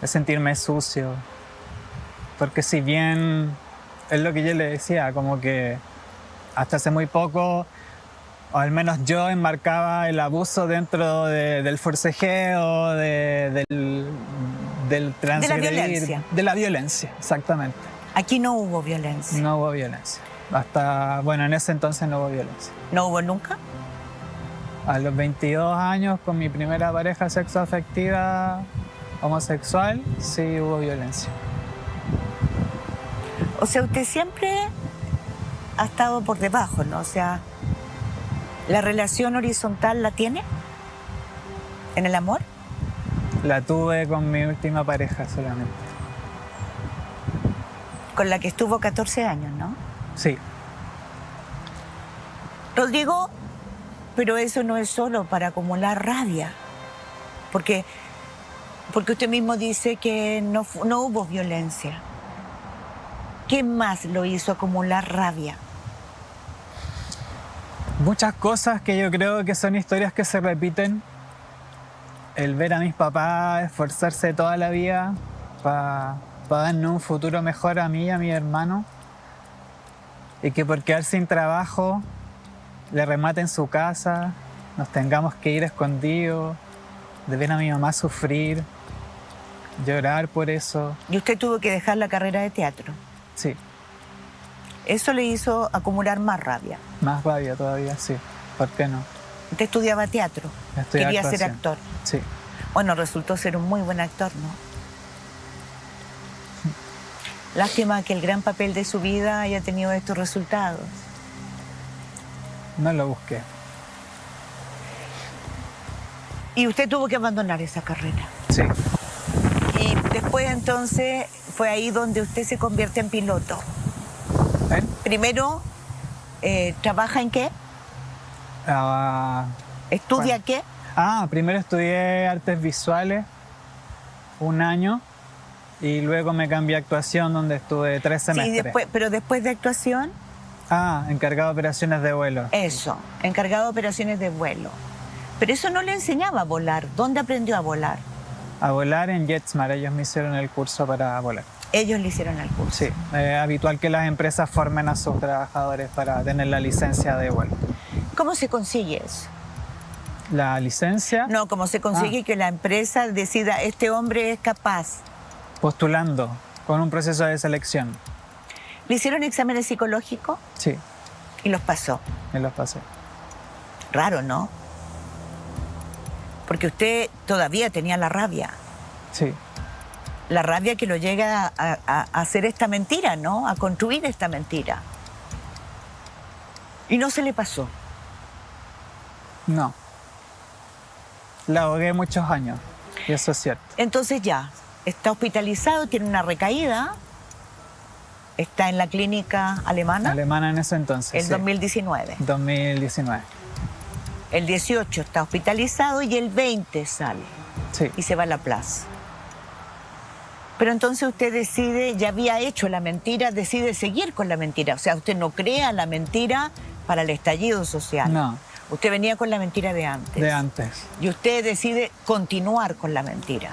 De sentirme sucio. Porque si bien es lo que yo le decía, como que hasta hace muy poco, o al menos yo enmarcaba el abuso dentro del forcejeo, del transgredir. violencia. De la violencia, exactamente. Aquí no hubo violencia. No hubo violencia. Hasta, bueno, en ese entonces no hubo violencia. ¿No hubo nunca? A los 22 años, con mi primera pareja sexoafectiva homosexual, sí hubo violencia. O sea, usted siempre ha estado por debajo, ¿no? O sea, ¿la relación horizontal la tiene en el amor? La tuve con mi última pareja solamente. Con la que estuvo 14 años, ¿no? Sí, Rodrigo, pero eso no es solo para acumular rabia, porque usted mismo dice que no hubo violencia. ¿Qué más lo hizo acumular rabia? muchas cosas que yo creo que son historias que se repiten. El ver a mis papás esforzarse toda la vida para darnos un futuro mejor a mí y a mi hermano. Y que por quedar sin trabajo le rematen su casa, nos tengamos que ir escondidos, de ver a mi mamá sufrir, llorar por eso. Y usted tuvo que dejar la carrera de teatro. Sí, Eso le hizo acumular más rabia. más rabia todavía, sí. ¿Por qué no? Usted estudiaba teatro, Estudié quería ser actuación. actor. Sí. Bueno, resultó ser un muy buen actor, ¿no? Lástima que el gran papel de su vida haya tenido estos resultados. No lo busqué. Y usted tuvo que abandonar esa carrera. Sí. Y después entonces fue ahí donde usted se convierte en piloto. ¿Eh? Primero, ¿trabaja en qué? ¿Estudia bueno. qué? Primero estudié artes visuales 1 año y luego me cambié a actuación donde estuve 3 semestres. Sí, pero después de actuación, Encargado de operaciones de vuelo. eso, encargado de operaciones de vuelo. Pero eso no le enseñaba a volar. ¿Dónde aprendió a volar? A volar en JetSmart, ellos me hicieron el curso para volar. Ellos le hicieron el curso. Sí, es habitual que las empresas formen a sus trabajadores para tener la licencia de vuelo. ¿Cómo se consigue eso? La licencia, No, ¿cómo se consigue que la empresa decida este hombre es capaz? postulando con un proceso de selección. ¿Le hicieron exámenes psicológicos? Sí, Y los pasó. me los pasé. Raro, ¿no? Porque usted todavía tenía la rabia. Sí, La rabia que lo llega a hacer esta mentira, ¿no? A construir esta mentira. Y no se le pasó. no. La ahogué muchos años, y eso es cierto. Entonces ya, está hospitalizado, tiene una recaída, está en la clínica alemana, Alemana en ese entonces, el sí. 2019. 2019, El 18 está hospitalizado y el 20 sale sí. y se va a la plaza. Pero entonces usted decide, ya había hecho la mentira, decide seguir con la mentira. O sea, usted no crea la mentira para el estallido social. No, Usted venía con la mentira de antes. de antes. Y usted decide continuar con la mentira.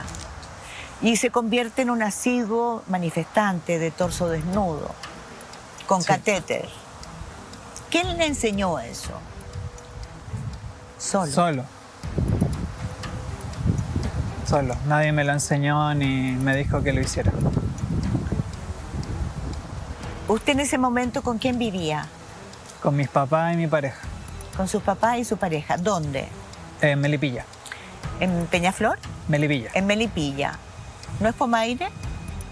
Y se convierte en un asiduo manifestante de torso desnudo, con Sí. catéter. ¿Quién le enseñó eso? Solo. Solo. Nadie me lo enseñó ni me dijo que lo hiciera. ¿Usted en ese momento con quién vivía? Con mis papás y mi pareja. Con sus papás y su pareja. ¿Dónde? En Melipilla. ¿En Peñaflor? Melipilla. En Melipilla. ¿No es Pomaire?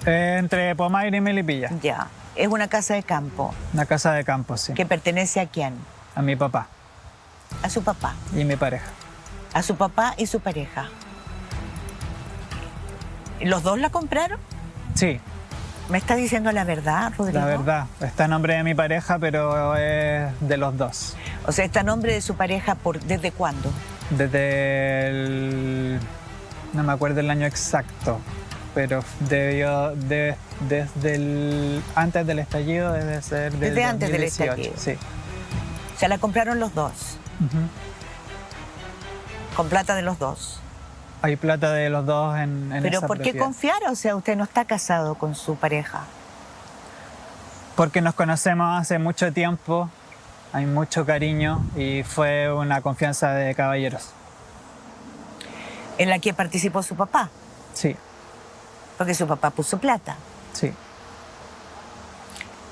Entre Pomaire y Melipilla. Ya. Es una casa de campo. Una casa de campo, sí. ¿Que pertenece a quién? A mi papá A su papá. y mi pareja. A su papá y su pareja. ¿Los dos la compraron? Sí, ¿Me está diciendo la verdad, Rodrigo? La verdad, está a nombre de mi pareja, pero es de los dos. O sea, está a nombre de su pareja ¿desde cuándo? Desde no me acuerdo el año exacto, pero antes del estallido, debe ser del Desde antes del 2018, estallido. sí. O sea, la compraron los dos, Ujú. con plata de los dos. Hay plata de los dos en Pero esa ¿por qué propiedad. confiar? O sea, usted no está casado con su pareja. Porque nos conocemos hace mucho tiempo, hay mucho cariño y fue una confianza de caballeros. En la que participó su papá, Sí, porque su papá puso plata. sí.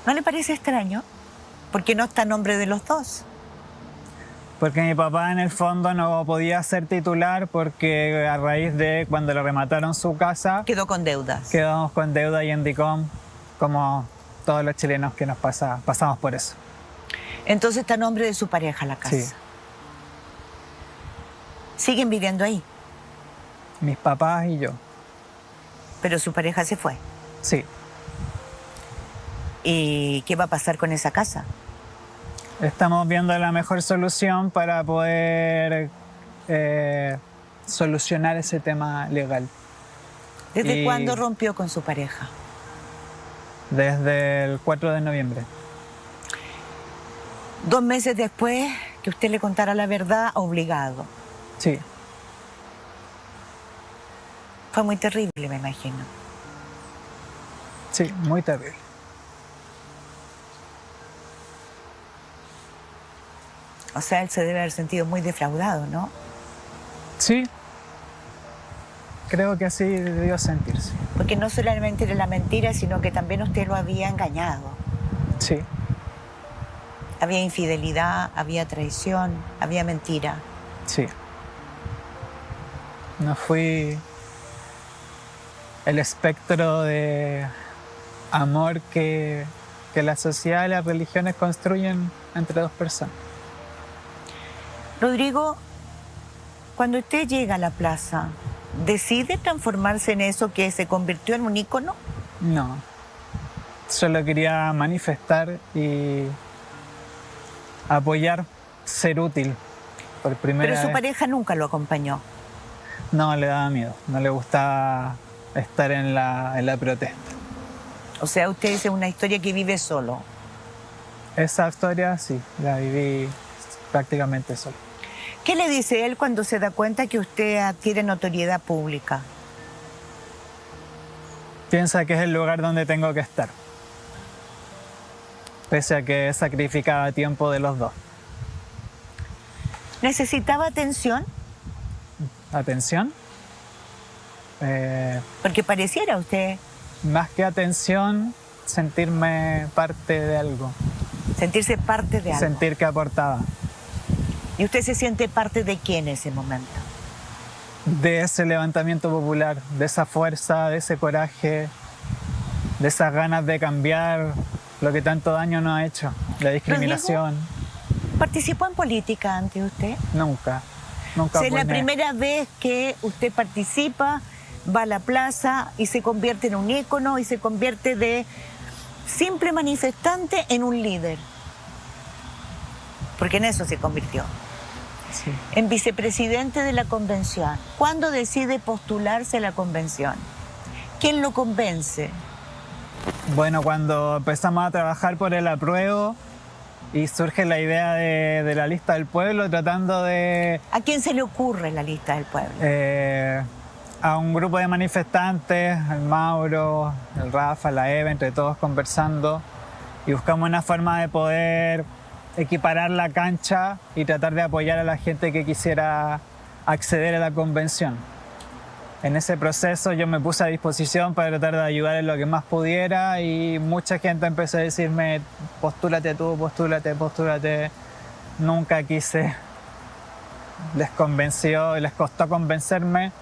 ¿No le parece extraño? Porque no está a nombre de los dos. Porque mi papá en el fondo no podía ser titular porque a raíz de cuando le remataron su casa, Quedó con deudas. quedamos con deuda y en DICOM, como todos los chilenos que pasamos por eso. Entonces está a nombre de su pareja la casa. Sí. Siguen viviendo ahí, Mis papás y yo. pero su pareja se fue. Sí. ¿Y qué va a pasar con esa casa? Estamos viendo la mejor solución para poder solucionar ese tema legal. ¿Desde Y- cuándo rompió con su pareja? Desde el 4 de noviembre. 2 meses después que usted le contara la verdad, obligado. Sí, Fue muy terrible, me imagino. sí, muy terrible. O sea, él se debe haber sentido muy defraudado, ¿no? Sí, creo que así debió sentirse. Porque no solamente era la mentira, sino que también usted lo había engañado. Sí, Había infidelidad, había traición, había mentira. sí. No fui el espectro de amor que la sociedad y las religiones construyen entre dos personas. Rodrigo, cuando usted llega a la plaza, ¿decide transformarse en eso que se convirtió en un ícono? No, solo quería manifestar y apoyar, ser útil por primera Pero su vez. pareja nunca lo acompañó. No, le daba miedo, no le gustaba estar en la protesta. O sea, usted es una historia que vive solo. Esa historia sí, la viví prácticamente solo. ¿Qué le dice él cuando se da cuenta que usted adquiere notoriedad pública? Piensa que es el lugar donde tengo que estar, pese a que sacrificaba tiempo de los dos. ¿Necesitaba atención? ¿Atención? Porque pareciera usted Más que atención, sentirme parte de algo, sentirse parte de algo. sentir que aportaba. ¿Y usted se siente parte de qué en ese momento? De ese levantamiento popular, de esa fuerza, de ese coraje, de esas ganas de cambiar lo que tanto daño nos ha hecho, la discriminación. ¿Participó en política antes usted? Nunca, O nunca sea, es la opiné. primera vez que usted participa, va a la plaza y se convierte en un ícono y se convierte de simple manifestante en un líder. Porque en eso se convirtió. Sí. En vicepresidente de la convención. ¿Cuándo decide postularse a la convención? ¿Quién lo convence? Bueno, cuando empezamos a trabajar por el apruebo y surge la idea de la lista del pueblo, tratando de ¿A quién se le ocurre la lista del pueblo? a un grupo de manifestantes, el Mauro, el Rafa, la Eva, entre todos conversando, y buscamos una forma de poder equiparar la cancha y tratar de apoyar a la gente que quisiera acceder a la convención. En ese proceso yo me puse a disposición para tratar de ayudar en lo que más pudiera y mucha gente empezó a decirme, postúlate tú, postúlate, postúlate. Nunca quise. Les convenció, les costó convencerme.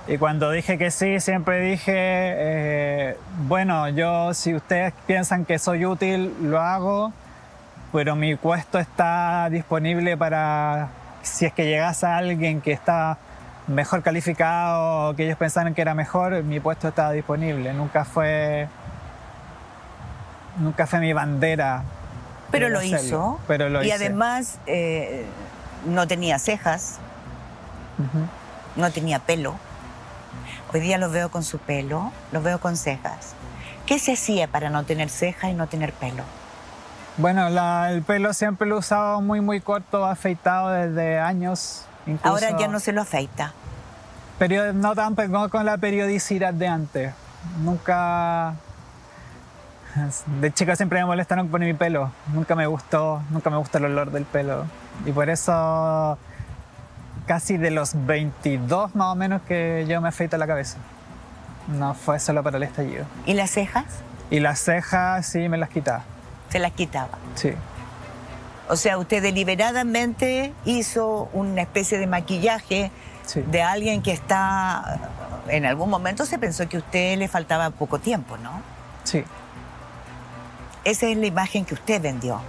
Y cuando dije que sí, siempre dije, bueno, yo si ustedes piensan que soy útil, lo hago, pero mi puesto está disponible para, si es que llegase alguien que está mejor calificado o que ellos pensaran que era mejor, mi puesto estaba disponible. Nunca fue nunca fue mi bandera. Pero lo hacerlo, hizo. Pero lo y hice. además no tenía cejas, no tenía pelo. Hoy día lo veo con su pelo, lo veo con cejas. ¿Qué se hacía para no tener cejas y no tener pelo? Bueno, el pelo siempre lo he usado muy corto, afeitado desde años. Incluso, Ahora ya no se lo afeita. no tan con la periodicidad de antes. Nunca... De chica siempre me molestaron por mi pelo. Nunca me gustó el olor del pelo. Y por eso casi de los 22 más o menos que yo me afeito la cabeza. No fue solo para el estallido. ¿Y las cejas? Y las cejas sí me las quitaba. Se las quitaba. Sí. O sea, usted deliberadamente hizo una especie de maquillaje Sí. de alguien que está... En algún momento se pensó que a usted le faltaba poco tiempo, ¿no? Sí. Esa es la imagen que usted vendió,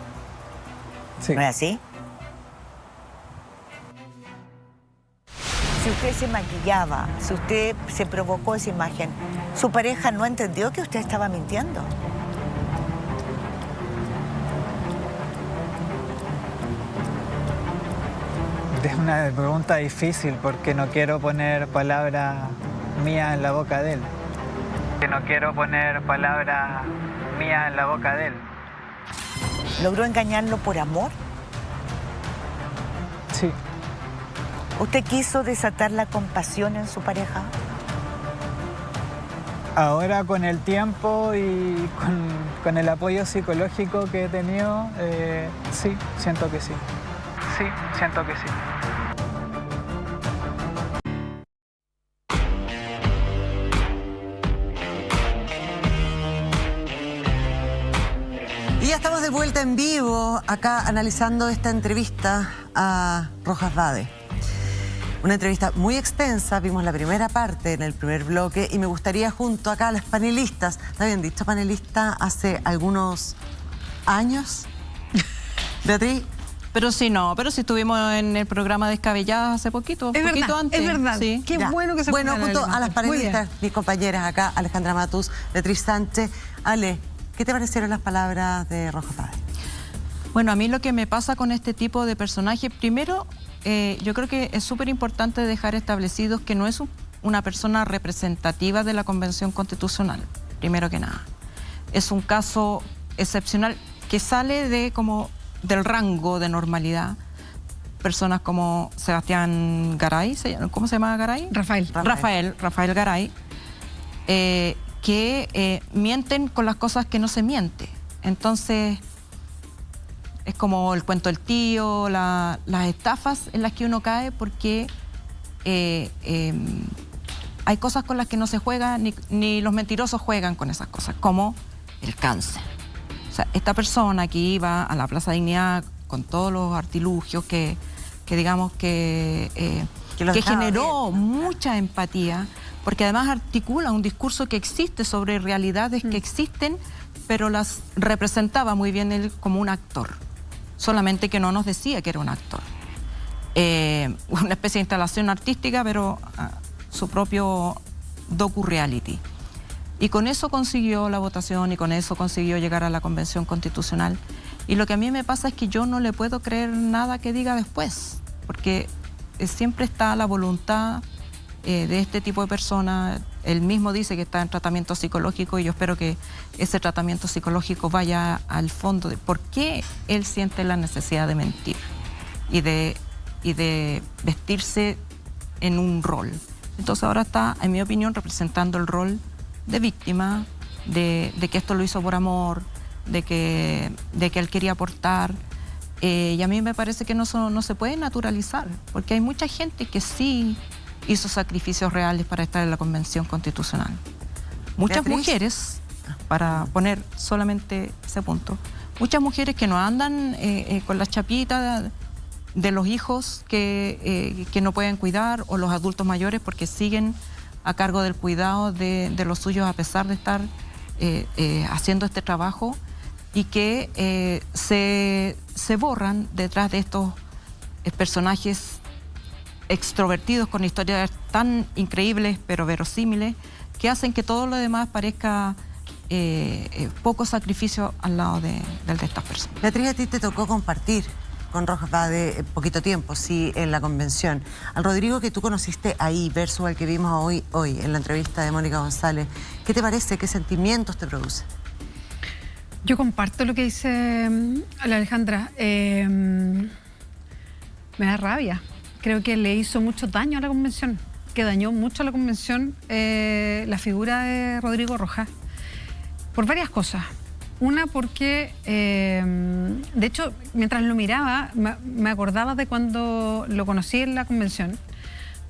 Sí. ¿no es así? Si usted se maquillaba, si usted se provocó esa imagen, ¿su pareja no entendió que usted estaba mintiendo? Es una pregunta difícil porque no quiero poner palabras mías en la boca de él. No quiero poner palabras mías en la boca de él. ¿Logró engañarlo por amor? Sí. ¿Usted quiso desatar la compasión en su pareja? Ahora con el tiempo y con el apoyo psicológico que he tenido, sí, siento que sí. Sí, siento que sí. Y ya estamos de vuelta en vivo, acá analizando esta entrevista a Rojas Vade. Una entrevista muy extensa, vimos la primera parte en el primer bloque y me gustaría junto acá a las panelistas, ¿está bien dicho panelista? Hace algunos años, Beatriz. Pero sí, no, pero sí estuvimos en el programa Descabelladas hace poquito, Es poquito verdad, antes. es verdad. Sí. Qué Ya. bueno que se Bueno, pongan junto a las adelante. Muy bien. panelistas, mis compañeras acá, Alejandra Matus, Beatriz Sánchez. Ale, ¿qué te parecieron las palabras de Rojas Vade? Bueno, a mí lo que me pasa con este tipo de personajes, primero, yo creo que es súper importante dejar establecidos que no es una persona representativa de la Convención Constitucional, primero que nada. Es un caso excepcional que sale del rango de normalidad. Personas como Sebastián Garay, ¿cómo se llama Garay? Rafael Garay, que mienten con las cosas que no se miente. Entonces, es como el cuento del tío, las estafas en las que uno cae porque hay cosas con las que no se juega, ni los mentirosos juegan con esas cosas, como el cáncer. O sea, esta persona que iba a la Plaza Dignidad con todos los artilugios que digamos que generó mucha empatía, porque además articula un discurso que existe sobre realidades que existen, pero las representaba muy bien él como un actor, solamente que no nos decía que era un actor. Una especie de instalación artística, pero su propio docu-reality. Y con eso consiguió la votación y con eso consiguió llegar a la Convención Constitucional. Y lo que a mí me pasa es que yo no le puedo creer nada que diga después, porque siempre está la voluntad de este tipo de personas. Él mismo dice que está en tratamiento psicológico y yo espero que ese tratamiento psicológico vaya al fondo de por qué él siente la necesidad de mentir y de vestirse en un rol. Entonces ahora está, en mi opinión, representando el rol de víctima, de que esto lo hizo por amor, de que él quería aportar. Y a mí me parece que no se puede naturalizar, porque hay mucha gente que sí hizo sacrificios reales para estar en la Convención Constitucional. Muchas Beatriz. Mujeres, para poner solamente ese punto, muchas mujeres que no andan con las chapitas de los hijos que no pueden cuidar, o los adultos mayores porque siguen a cargo del cuidado de los suyos a pesar de estar haciendo este trabajo, y que se borran detrás de estos personajes extrovertidos con historias tan increíbles pero verosímiles, que hacen que todo lo demás parezca poco sacrificio al lado del de estas personas. Beatriz, a ti te tocó compartir con Rojas Vade poquito tiempo, sí, en la convención. Al Rodrigo que tú conociste ahí versus al que vimos hoy en la entrevista de Mónica González, ¿qué te parece? ¿Qué sentimientos te produce? Yo comparto lo que dice la Alejandra. Me da rabia. Creo que le hizo mucho daño a la convención, que dañó mucho a la convención la figura de Rodrigo Rojas, por varias cosas. Una porque, de hecho, mientras lo miraba, me acordaba de cuando lo conocí en la convención,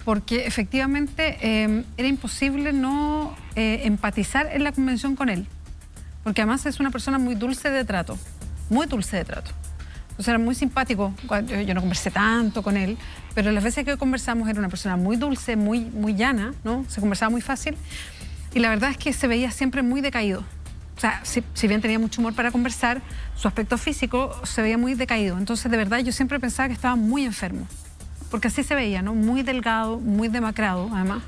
porque efectivamente era imposible no empatizar en la convención con él, porque además es una persona muy dulce de trato, muy dulce de trato. O sea, era muy simpático. Yo no conversé tanto con él, pero las veces que conversamos era una persona muy dulce, muy llana, ¿no? Se conversaba muy fácil y la verdad es que se veía siempre muy decaído. O sea, si bien tenía mucho humor para conversar, su aspecto físico se veía muy decaído. Entonces, de verdad, yo siempre pensaba que estaba muy enfermo, porque así se veía, ¿no? Muy delgado, muy demacrado, además.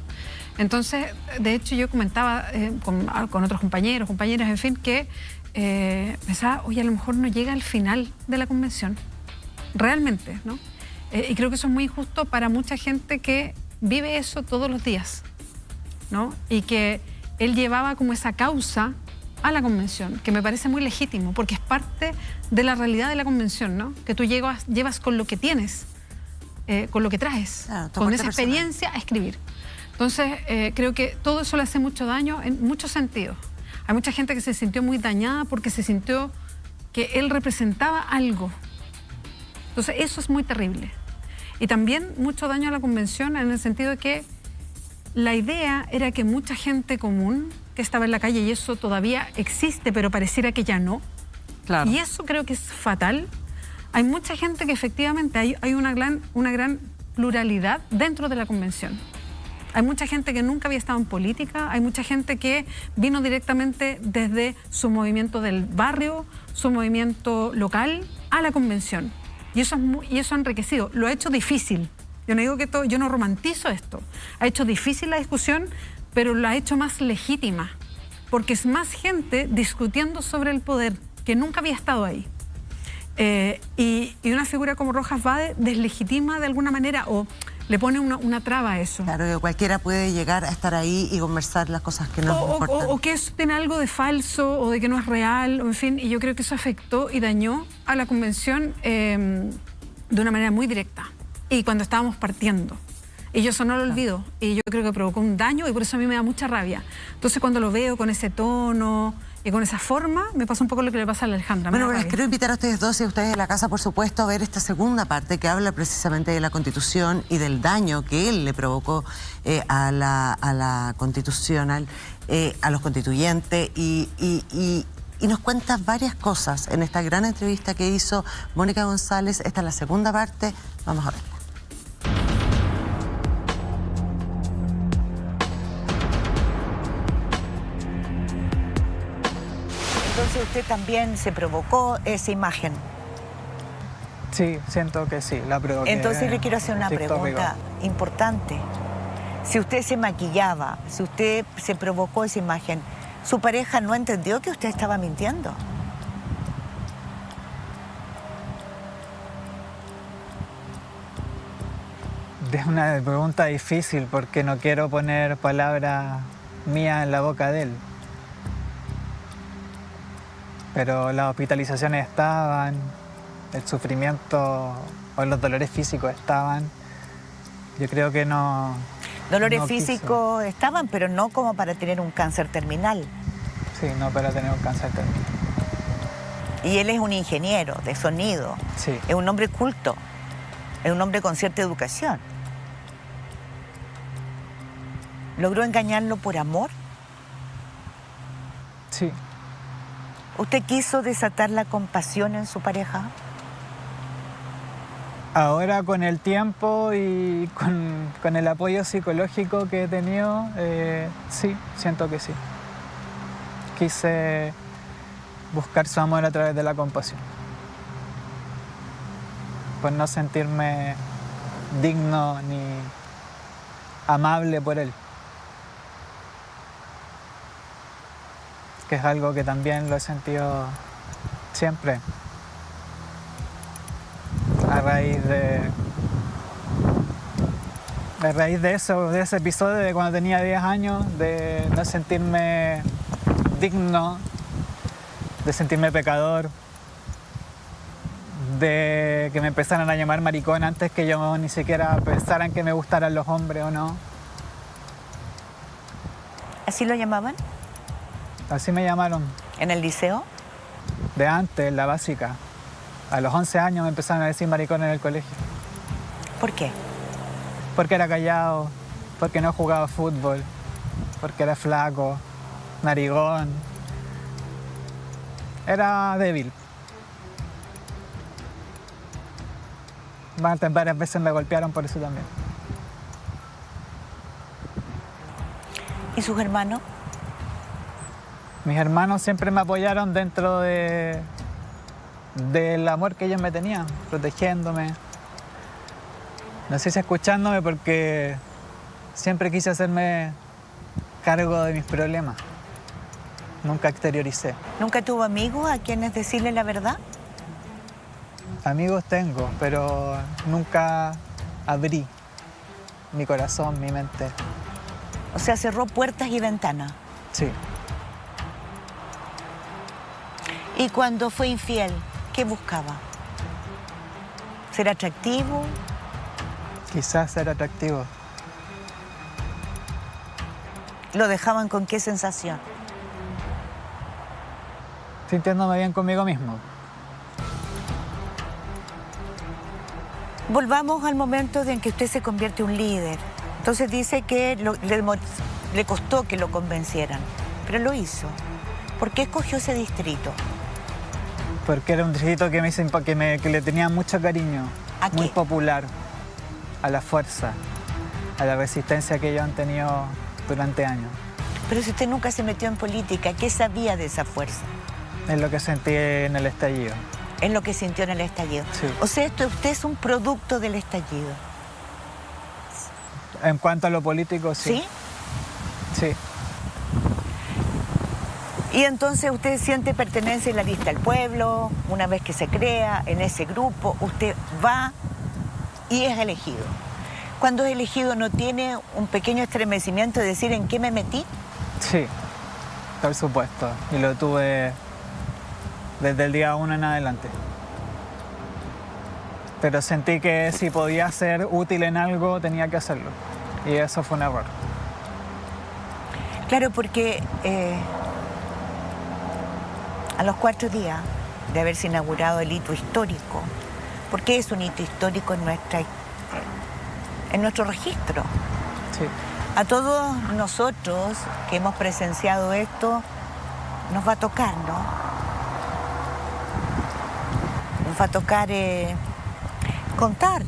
Entonces, de hecho, yo comentaba con otros compañeros, compañeras, en fin, que pensaba, oye, a lo mejor no llega al final de la convención, realmente, ¿no? Y creo que eso es muy injusto para mucha gente que vive eso todos los días, ¿no? Y que él llevaba como esa causa a la convención, que me parece muy legítimo, porque es parte de la realidad de la convención, ¿no? Que tú llevas con lo que tienes, con lo que traes, claro, con esa experiencia a escribir. Entonces, creo que todo eso le hace mucho daño en muchos sentidos. Hay mucha gente que se sintió muy dañada porque se sintió que él representaba algo. Entonces, eso es muy terrible. Y también mucho daño a la convención en el sentido de que la idea era que mucha gente común que estaba en la calle, y eso todavía existe, pero pareciera que ya no. Claro. Y eso creo que es fatal. Hay mucha gente que efectivamente hay una gran pluralidad dentro de la convención. Hay mucha gente que nunca había estado en política, hay mucha gente que vino directamente desde su movimiento del barrio, su movimiento local, a la convención. Y eso ha enriquecido. Lo ha hecho difícil. Yo no digo que yo no romantizo esto. Ha hecho difícil la discusión, pero lo ha hecho más legítima, porque es más gente discutiendo sobre el poder que nunca había estado ahí. Y una figura como Rojas Vade deslegitima de alguna manera o le pone una traba a eso. Claro, que cualquiera puede llegar a estar ahí y conversar las cosas que nos importan. O que eso tiene algo de falso o de que no es real, o en fin, y yo creo que eso afectó y dañó a la convención de una manera muy directa. Y cuando estábamos partiendo. Y yo eso no lo olvido. Y yo creo que provocó un daño y por eso a mí me da mucha rabia. Entonces cuando lo veo con ese tono y con esa forma, me pasa un poco lo que le pasa a la Alejandra. Bueno, les quiero invitar a ustedes dos y a ustedes de la casa, por supuesto, a ver esta segunda parte que habla precisamente de la Constitución y del daño que él le provocó a la Constitucional, a los constituyentes y nos cuenta varias cosas en esta gran entrevista que hizo Mónica González. Esta es la segunda parte, vamos a verla. Entonces usted también se provocó esa imagen. Sí, siento que sí, la provoqué. Entonces le quiero hacer una pregunta importante. Si usted se maquillaba, si usted se provocó esa imagen, ¿su pareja no entendió que usted estaba mintiendo? Es una pregunta difícil porque no quiero poner palabras mías en la boca de él. Pero las hospitalizaciones estaban, el sufrimiento o los dolores físicos estaban. Yo creo que no... Dolores físicos estaban, pero no como para tener un cáncer terminal. Sí, no para tener un cáncer terminal. Y él es un ingeniero de sonido. Sí. Es un hombre culto. Es un hombre con cierta educación. ¿Logró engañarlo por amor? Sí. ¿Usted quiso desatar la compasión en su pareja? Ahora con el tiempo y con el apoyo psicológico que he tenido, sí, siento que sí. Quise buscar su amor a través de la compasión. Por no sentirme digno ni amable por él. que es algo que también lo he sentido siempre. A raíz de eso, de ese episodio de cuando tenía 10 años, de no sentirme digno, de sentirme pecador, de que me empezaran a llamar maricón antes que yo ni siquiera pensaran que me gustaran los hombres o no. ¿Así lo llamaban? Así me llamaron. ¿En el liceo? De antes, en la básica. A los 11 años me empezaron a decir maricón en el colegio. ¿Por qué? Porque era callado, porque no jugaba fútbol, porque era flaco, narigón. Era débil. Varias veces me golpearon por eso también. ¿Y sus hermanos? Mis hermanos siempre me apoyaron dentro del amor que ellos me tenían, protegiéndome. No sé si escuchándome porque siempre quise hacerme cargo de mis problemas. Nunca exterioricé. ¿Nunca tuvo amigos a quienes decirle la verdad? Amigos tengo, pero nunca abrí mi corazón, mi mente. O sea, cerró puertas y ventanas. Sí. Y cuando fue infiel, ¿qué buscaba? ¿Ser atractivo? Quizás ser atractivo. ¿Lo dejaban con qué sensación? Sintiéndome bien conmigo mismo. Volvamos al momento en que usted se convierte en un líder. Entonces dice que le costó que lo convencieran, pero lo hizo. ¿Por qué escogió ese distrito? Porque era un distrito que le tenía mucho cariño. ¿A muy qué? popular. A la fuerza, a la resistencia que ellos han tenido durante años. Pero si usted nunca se metió en política, ¿qué sabía de esa fuerza? Es lo que sentí en el estallido. Es lo que sintió en el estallido. Sí. O sea, usted es un producto del estallido. En cuanto a lo político, sí. ¿Sí? Sí. Y entonces usted siente pertenencia en la lista del pueblo, una vez que se crea en ese grupo, usted va y es elegido. Cuando es elegido, ¿no tiene un pequeño estremecimiento de decir en qué me metí? Sí, por supuesto. Y lo tuve desde el día 1 en adelante. Pero sentí que si podía ser útil en algo, tenía que hacerlo. Y eso fue un error. Claro, porque a los 4 días de haberse inaugurado el hito histórico, porque es un hito histórico en nuestro registro. Sí. A todos nosotros que hemos presenciado esto, nos va a tocar, ¿no? Nos va a tocar contar,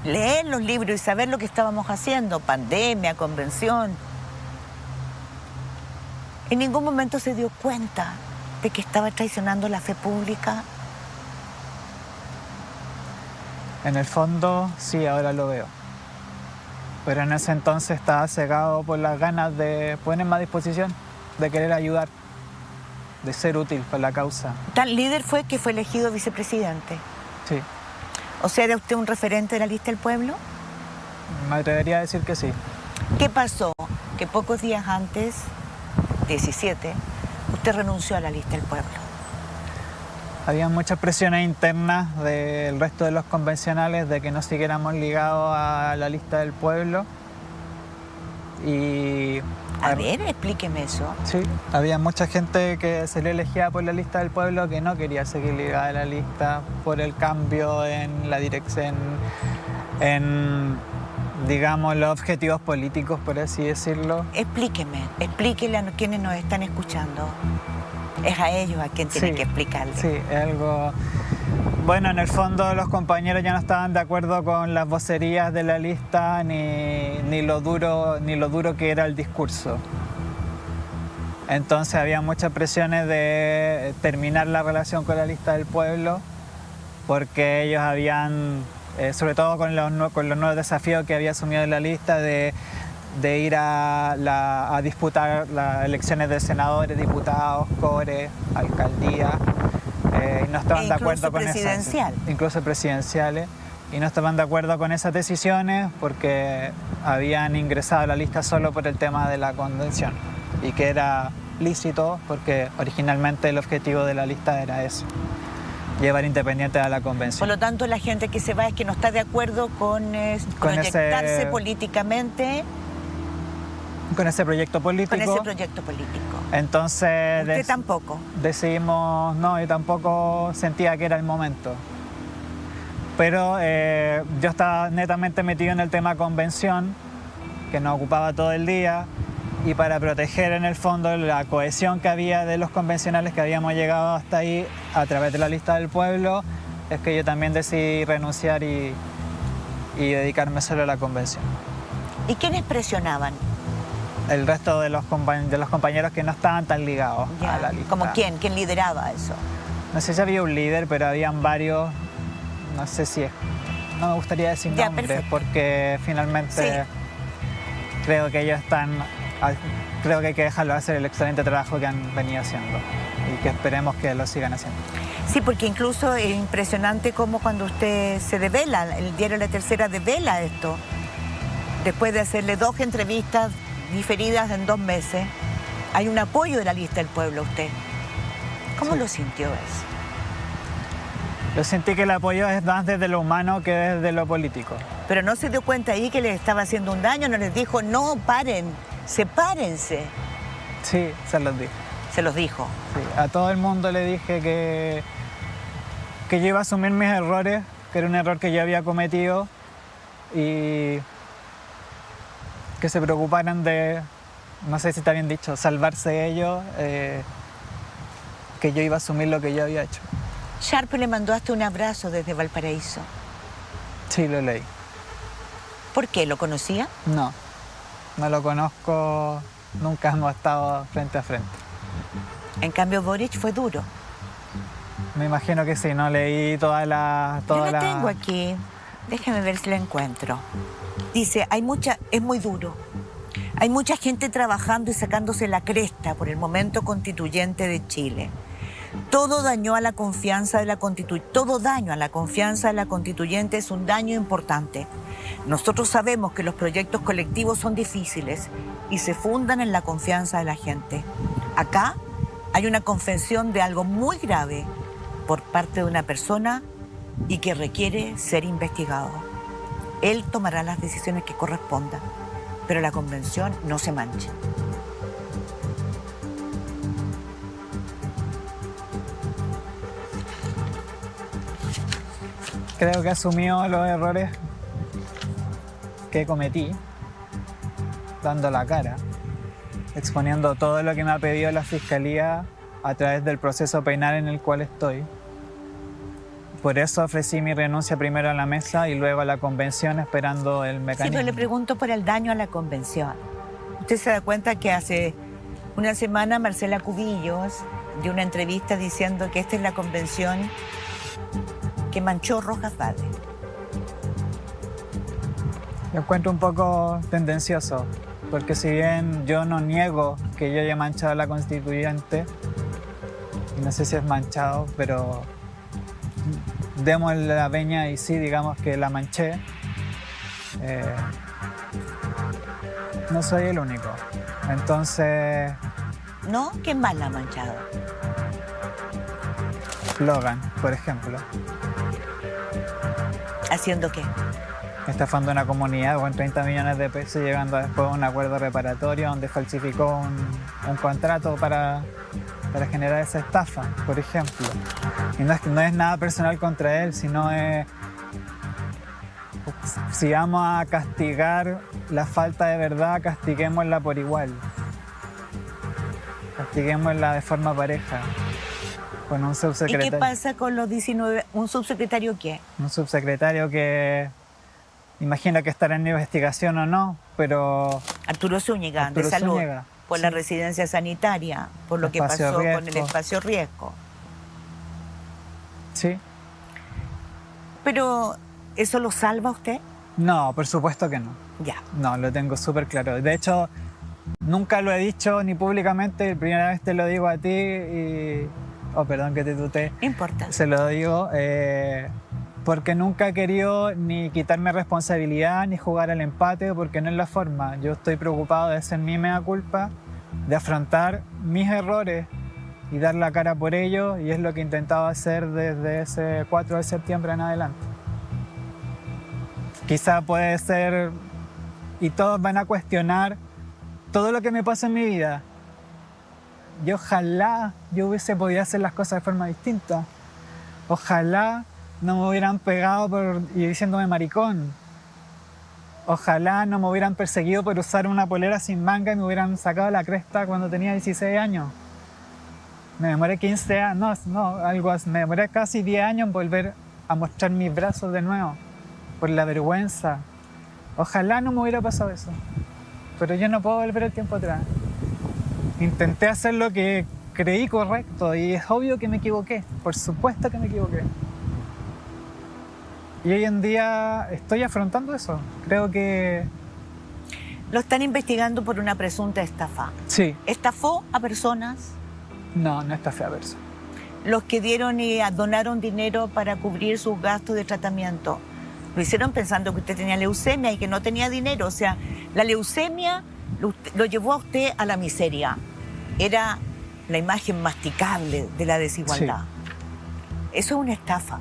leer los libros y saber lo que estábamos haciendo, pandemia, convención. En ningún momento se dio cuenta de que estaba traicionando la fe pública. En el fondo, sí, ahora lo veo. Pero en ese entonces estaba cegado por las ganas de ponerme a disposición, de querer ayudar, de ser útil para la causa. Tan líder fue que fue elegido vicepresidente. Sí, O sea, ¿era usted un referente de la lista del pueblo? me atrevería a decir que sí. ¿Qué pasó? Que pocos días antes, 17, usted renunció a la lista del pueblo. Había muchas presiones internas del resto de los convencionales de que no siguiéramos ligados a la lista del pueblo. Y A ver, explíqueme eso. sí, había mucha gente que se le elegía por la lista del pueblo que no quería seguir ligada a la lista por el cambio en la dirección, digamos, los objetivos políticos, por así decirlo. Explíquele a quienes nos están escuchando. Es a ellos a quien tiene Sí, que explicarle. Sí, es algo... Bueno, en el fondo los compañeros ya no estaban de acuerdo con las vocerías de la lista ni lo duro que era el discurso. Entonces había muchas presiones de terminar la relación con la lista del pueblo porque ellos habían, sobre todo con los nuevos desafíos que había asumido la lista, de de ir a disputar las elecciones de senadores, diputados, core, alcaldía, y no estaban de acuerdo con presidencial. Incluso presidenciales, y no estaban de acuerdo con esas decisiones porque habían ingresado a la lista solo por el tema de la convención, y que era lícito porque originalmente el objetivo de la lista era eso, llevar independientes a la convención. Por lo tanto, la gente que se va es que no está de acuerdo con proyectarse políticamente. Con ese proyecto político. Con ese proyecto político. Entonces... Usted tampoco. Decidimos, no, yo tampoco sentía que era el momento. Pero yo estaba netamente metido en el tema convención, que nos ocupaba todo el día, y para proteger en el fondo la cohesión que había de los convencionales que habíamos llegado hasta ahí a través de la lista del pueblo, es que yo también decidí renunciar y dedicarme solo a la convención. ¿Y quiénes presionaban? El resto de los compañeros que no estaban tan ligados a la lista. ¿Como quién? ¿Quién lideraba eso? No sé si había un líder, pero habían varios, no sé si es... No me gustaría decir nombres, perfecto. porque finalmente creo que ellos están... Creo que hay que dejarlo hacer el excelente trabajo que han venido haciendo y que esperemos que lo sigan haciendo. Sí, porque incluso es impresionante cómo cuando usted se devela, el diario La Tercera devela esto, después de hacerle 2 entrevistas diferidas en 2 meses, hay un apoyo de la lista del pueblo a usted. ¿Cómo lo sintió eso? Yo sentí que el apoyo es más desde lo humano que desde lo político. Pero no se dio cuenta ahí que les estaba haciendo un daño, no les dijo, no, paren, sepárense. Sí, se los dije. Se los dijo. Sí, a todo el mundo le dije que yo iba a asumir mis errores, que era un error que yo había cometido, y que se preocuparan de, no sé si está bien dicho, salvarse ellos, que yo iba a asumir lo que yo había hecho. Sharp le mandó hasta un abrazo desde Valparaíso. Sí, lo leí. ¿Por qué? ¿Lo conocía? No, no lo conozco, nunca hemos estado frente a frente. En cambio, Boric fue duro. Me imagino que sí, no leí toda la... Yo la tengo aquí. Déjame ver si la encuentro. Dice, es muy duro. Hay mucha gente trabajando y sacándose la cresta por el momento constituyente de Chile. Todo daño a la confianza de la constituyente es un daño importante. Nosotros sabemos que los proyectos colectivos son difíciles y se fundan en la confianza de la gente. Acá hay una confesión de algo muy grave por parte de una persona y que requiere ser investigado. Él tomará las decisiones que correspondan, pero la convención no se mancha. Creo que asumió los errores que cometí, dando la cara, exponiendo todo lo que me ha pedido la Fiscalía a través del proceso penal en el cual estoy. Por eso ofrecí mi renuncia primero a la mesa y luego a la convención esperando el mecanismo. Sí, pero le pregunto por el daño a la convención. Usted se da cuenta que hace una semana Marcela Cubillos dio una entrevista diciendo que esta es la convención que manchó Rojas Vade. Lo encuentro un poco tendencioso, porque si bien yo no niego que yo haya manchado a la constituyente, y no sé si es manchado, pero démosle la veña y sí, digamos que la manché, no soy el único. Entonces... ¿No? ¿Quién más la ha manchado? Logan, por ejemplo. ¿Haciendo qué? Estafando a una comunidad con 30 millones de pesos, llegando después a un acuerdo reparatorio donde falsificó un contrato para generar esa estafa, por ejemplo. Y no es nada personal contra él, sino es... Si vamos a castigar la falta de verdad, castiguémosla por igual. Castiguémosla de forma pareja. Con un subsecretario. ¿Y qué pasa con los 19? ¿Un subsecretario qué? Un subsecretario que imagino que estará en investigación o no, pero... Arturo Zúñiga, Arturo de salud, Zúñiga, por sí. la residencia sanitaria, por lo que Espacio pasó riesgo. con el espacio riesgo. Sí. Pero, ¿eso lo salva a usted? No, por supuesto que no. Ya. No, lo tengo súper claro. De hecho, nunca lo he dicho ni públicamente, primera vez te lo digo a ti y... Oh, perdón que te tuteé. No importa. Se lo digo porque nunca he querido ni quitarme responsabilidad ni jugar al empate, porque no es la forma. Yo estoy preocupado de hacer mi mea culpa, de afrontar mis errores y dar la cara por ellos, y es lo que he intentado hacer desde ese 4 de septiembre en adelante. Quizá puede ser, y todos van a cuestionar todo lo que me pasa en mi vida. Y ojalá yo hubiese podido hacer las cosas de forma distinta. Ojalá no me hubieran pegado y diciéndome maricón. Ojalá no me hubieran perseguido por usar una polera sin manga y me hubieran sacado la cresta cuando tenía 16 años. Me demoré 15 años, me demoré casi 10 años en volver a mostrar mis brazos de nuevo, por la vergüenza. Ojalá no me hubiera pasado eso, pero yo no puedo volver el tiempo atrás. Intenté hacer lo que creí correcto y es obvio que me equivoqué, por supuesto que me equivoqué. Y hoy en día estoy afrontando eso. Creo que... Lo están investigando por una presunta estafa. Sí. ¿Estafó a personas? No, no está fea persona. Los que dieron y donaron dinero para cubrir sus gastos de tratamiento, lo hicieron pensando que usted tenía leucemia y que no tenía dinero. O sea, la leucemia lo llevó a usted a la miseria. Era la imagen masticable de la desigualdad. Sí. Eso es una estafa.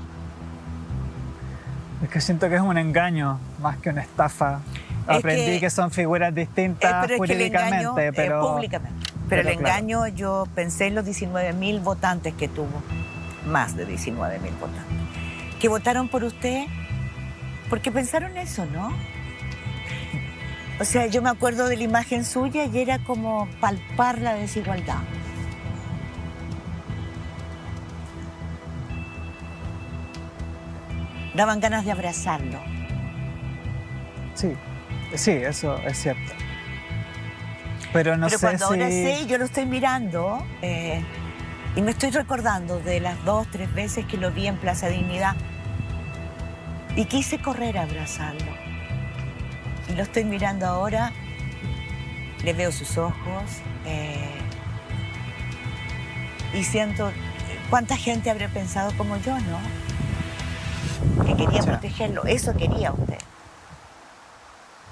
Es que siento que es un engaño más que una estafa. Aprendí que son figuras distintas jurídicamente, pero... públicamente. Pero el engaño, yo pensé en los 19.000 votantes que tuvo, más de 19.000 votantes, que votaron por usted porque pensaron eso, ¿no? O sea, yo me acuerdo de la imagen suya y era como palpar la desigualdad. Daban ganas de abrazarlo. Sí, sí, eso es cierto. Pero no sé cuando si... ahora sé, yo lo estoy mirando y me estoy recordando de las 2, 3 veces que lo vi en Plaza Dignidad y quise correr a abrazarlo. Y lo estoy mirando ahora, le veo sus ojos y siento cuánta gente habría pensado como yo, ¿no? Que quería protegerlo. Eso quería usted.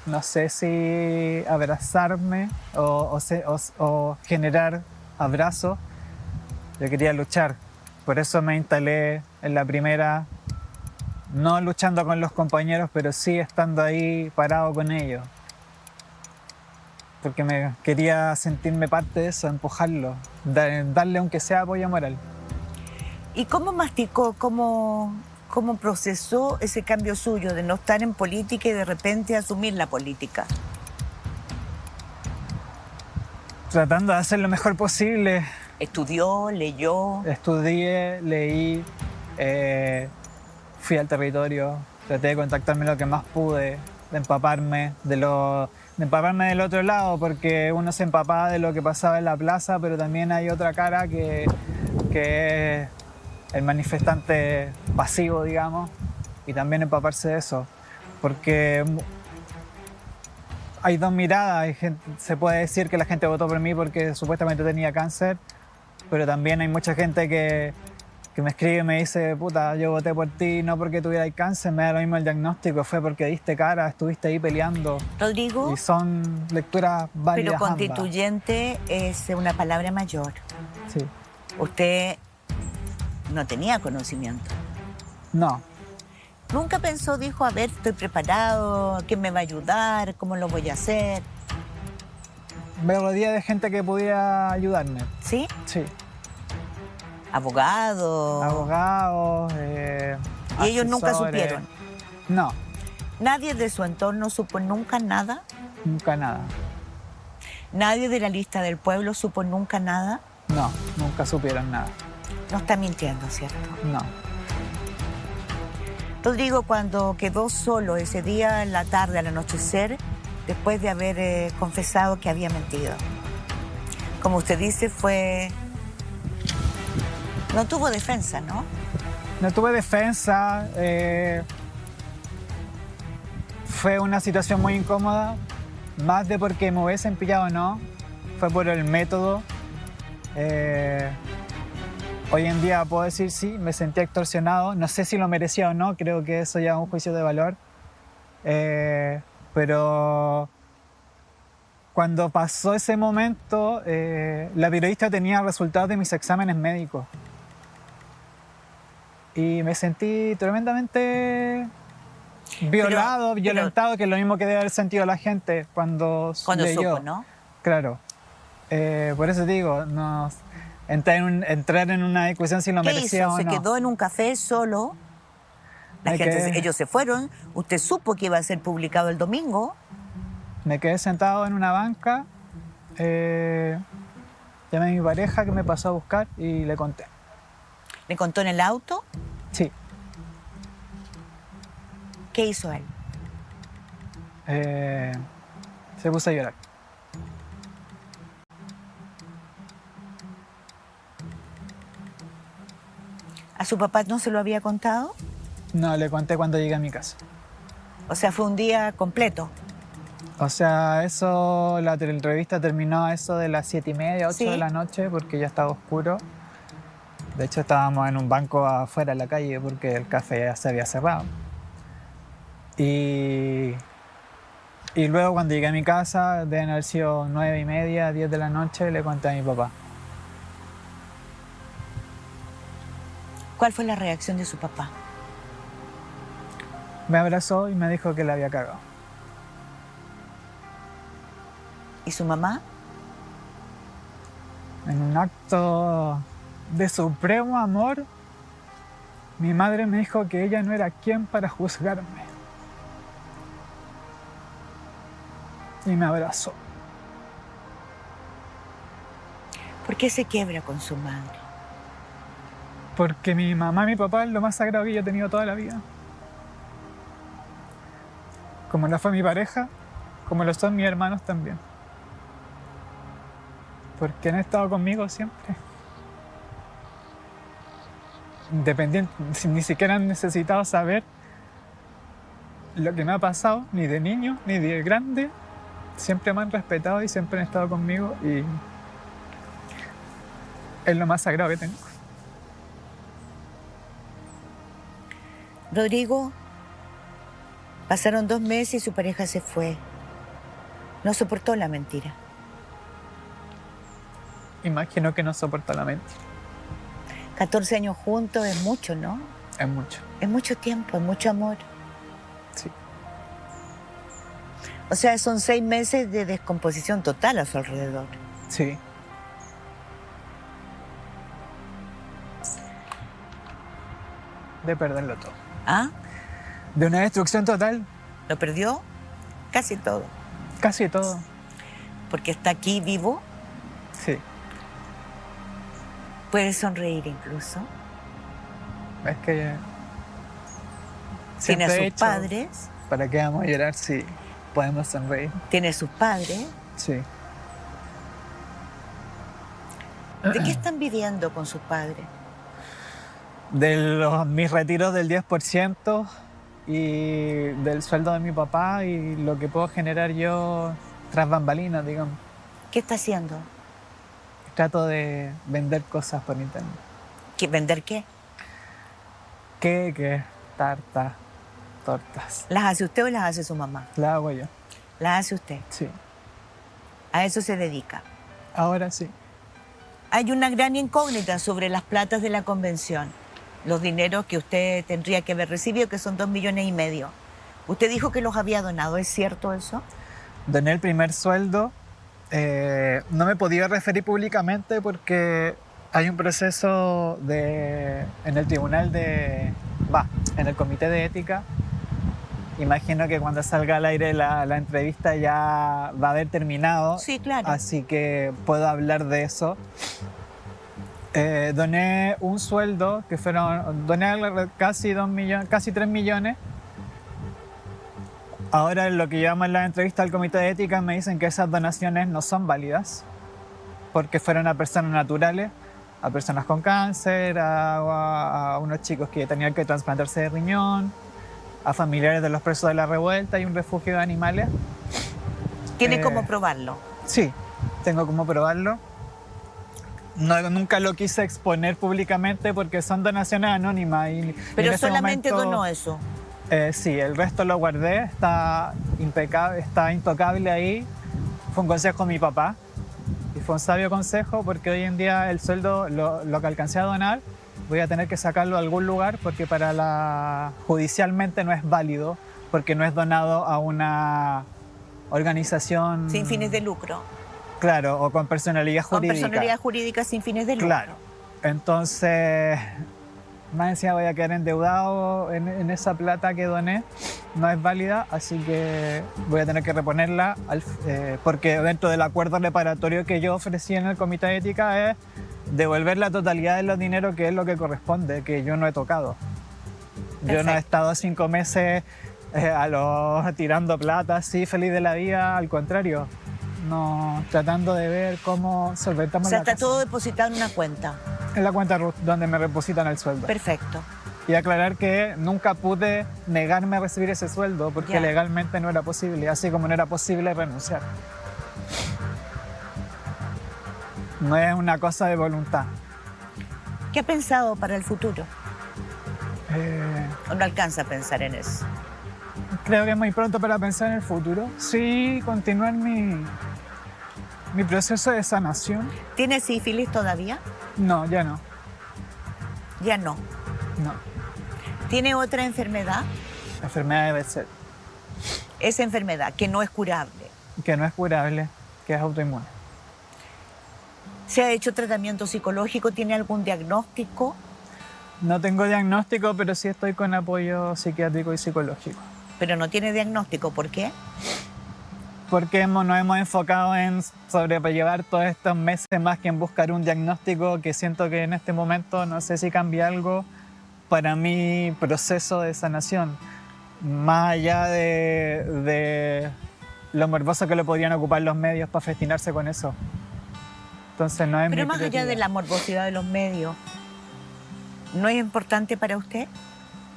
No sé si abrazarme o generar abrazos. Yo quería luchar. Por eso me instalé en la primera, no luchando con los compañeros, pero sí estando ahí parado con ellos. Porque me quería sentirme parte de eso, empujarlo, darle aunque sea apoyo moral. ¿Y cómo masticó, cómo procesó ese cambio suyo de no estar en política y de repente asumir la política? Tratando de hacer lo mejor posible. ¿Estudió, leyó? Estudié, leí, fui al territorio, traté de contactarme lo que más pude, de empaparme del otro lado, porque uno se empapaba de lo que pasaba en la plaza, pero también hay otra cara que es el manifestante pasivo, digamos, y también empaparse de eso, porque hay dos miradas. Se puede decir que la gente votó por mí porque supuestamente tenía cáncer, pero también hay mucha gente que me escribe y me dice, puta, yo voté por ti no porque tuvieras cáncer, me da lo mismo el diagnóstico, fue porque diste cara, estuviste ahí peleando. Rodrigo. Y son lecturas válidas. Pero constituyente es una palabra mayor. Sí. Usted no tenía conocimiento. No. Nunca pensó, dijo, a ver, estoy preparado, ¿quién me va a ayudar? ¿Cómo lo voy a hacer? Me rodeé de gente que pudiera ayudarme. ¿Sí? Sí. ¿Abogados? Abogados, ¿Y ellos nunca supieron? No. ¿Nadie de su entorno supo nunca nada? Nunca nada. ¿Nadie de la lista del pueblo supo nunca nada? No, nunca supieron nada. No está mintiendo, ¿cierto? No. Rodrigo, cuando quedó solo ese día en la tarde, al anochecer, después de haber confesado que había mentido, como usted dice, no tuvo defensa, ¿no? No tuve defensa. fue una situación muy incómoda, más de porque me hubiesen pillado o no, fue por el método. Hoy en día puedo decir sí, me sentí extorsionado, no sé si lo merecía o no, creo que eso ya es un juicio de valor, pero cuando pasó ese momento, la periodista tenía resultados de mis exámenes médicos y me sentí tremendamente violado, violentado, que es lo mismo que debe haber sentido la gente cuando leyó. supo, ¿no? Claro. Por eso digo, entrar en una discusión si lo ¿Qué merecía hizo? o ¿Se no. quedó en un café solo? Ellos se fueron. Usted supo que iba a ser publicado el domingo. Me quedé sentado en una banca, llamé a mi pareja que me pasó a buscar y le conté. ¿Le contó en el auto? Sí. ¿Qué hizo él? Se puso a llorar. ¿A su papá no se lo había contado? No, le conté cuando llegué a mi casa. O sea, fue un día completo. O sea, la entrevista terminó a eso de las 7:30, 8 Sí. de la noche, porque ya estaba oscuro. De hecho, estábamos en un banco afuera en la calle porque el café ya se había cerrado. Y luego cuando llegué a mi casa, deben haber sido 9:30, 10 de la noche, le conté a mi papá. ¿Cuál fue la reacción de su papá? Me abrazó y me dijo que la había cagado. ¿Y su mamá? En un acto de supremo amor, mi madre me dijo que ella no era quien para juzgarme. Y me abrazó. ¿Por qué se quiebra con su madre? Porque mi mamá y mi papá es lo más sagrado que yo he tenido toda la vida. Como lo fue mi pareja, como lo son mis hermanos también. Porque han estado conmigo siempre. Independiente, ni siquiera han necesitado saber lo que me ha pasado, ni de niño, ni de grande. Siempre me han respetado y siempre han estado conmigo y es lo más sagrado que tengo. Rodrigo, pasaron 2 meses y su pareja se fue. No soportó la mentira. Imagino que no soporta la mentira. 14 años juntos es mucho, ¿no? Es mucho. Es mucho tiempo, es mucho amor. Sí. O sea, son 6 meses de descomposición total a su alrededor. Sí. De perderlo todo. ¿Ah? De una destrucción total, ¿Lo perdió? Casi todo. casi todo. Porque está aquí vivo, Sí. puede sonreír incluso. Es que Tiene a siempre he sus dicho, padres, ¿para qué vamos a llorar si podemos sonreír? tiene sus padres. Sí. ¿De qué están viviendo con sus padres? Mis retiros del 10% y del sueldo de mi papá y lo que puedo generar yo tras bambalinas, digamos. ¿Qué está haciendo? Trato de vender cosas por internet. ¿Vender qué? Queques, tartas, tortas. ¿Las hace usted o las hace su mamá? La hago yo. Las hace usted. Sí. A eso se dedica. Ahora sí. Hay una gran incógnita sobre las platas de la convención. Los dineros que usted tendría que haber recibido, que son 2,5 millones. Usted dijo que los había donado, ¿es cierto eso? Doné el primer sueldo. No me podía referir públicamente porque hay un proceso en el tribunal en el comité de ética. Imagino que cuando salga al aire la entrevista ya va a haber terminado. Sí, claro. Así que puedo hablar de eso. Doné un sueldo que doné casi 2 millones, casi 3 millones. Ahora en lo que llevamos en la entrevista al comité de ética me dicen que esas donaciones no son válidas porque fueron a personas naturales, a personas con cáncer, a unos chicos que tenían que trasplantarse de riñón a familiares de los presos de la revuelta y un refugio de animales. ¿Tiene cómo probarlo? Sí, tengo cómo probarlo. No, nunca lo quise exponer públicamente porque son donaciones anónimas. Pero solamente donó eso. Sí, el resto lo guardé, está impecable, está intocable ahí. Fue un consejo de mi papá y fue un sabio consejo porque hoy en día el sueldo, lo que alcancé a donar, voy a tener que sacarlo de algún lugar porque judicialmente no es válido porque no es donado a una organización... Sin fines de lucro. Claro, o con personalidad jurídica. Con personalidad jurídica sin fines de lucro. Claro. Entonces, más encima voy a quedar endeudado en esa plata que doné. No es válida, así que voy a tener que reponerla porque dentro del acuerdo reparatorio que yo ofrecí en el Comité de Ética es devolver la totalidad de los dineros, que es lo que corresponde, que yo no he tocado. Perfecto. Yo no he estado 5 meses tirando plata así, feliz de la vida, al contrario. No, tratando de ver cómo solventamos O sea, la está casa. todo depositado en una cuenta. En la cuenta RUT, donde me depositan el sueldo. Perfecto. Y aclarar que nunca pude negarme a recibir ese sueldo porque Ya. legalmente no era posible, así como no era posible renunciar. No es una cosa de voluntad. ¿Qué ha pensado para el futuro? Eh, ¿O no alcanza a pensar en eso? creo que es muy pronto para pensar en el futuro. Sí, continuar mi proceso de sanación. ¿Tiene sífilis todavía? No, ya no. Ya no. No. ¿Tiene otra enfermedad? La enfermedad debe ser. Esa enfermedad que no es curable. Que no es curable, que es autoinmune. ¿Se ha hecho tratamiento psicológico? ¿Tiene algún diagnóstico? No tengo diagnóstico, pero sí estoy con apoyo psiquiátrico y psicológico. Pero no tiene diagnóstico. ¿Por qué? Porque nos hemos enfocado en sobrellevar todos estos meses más que en buscar un diagnóstico, que siento que en este momento no sé si cambia algo para mi proceso de sanación. Más allá de lo morboso que lo podrían ocupar los medios para festinarse con eso. Entonces no es Pero mi más allá prioridad. de la morbosidad de los medios, ¿no es importante para usted?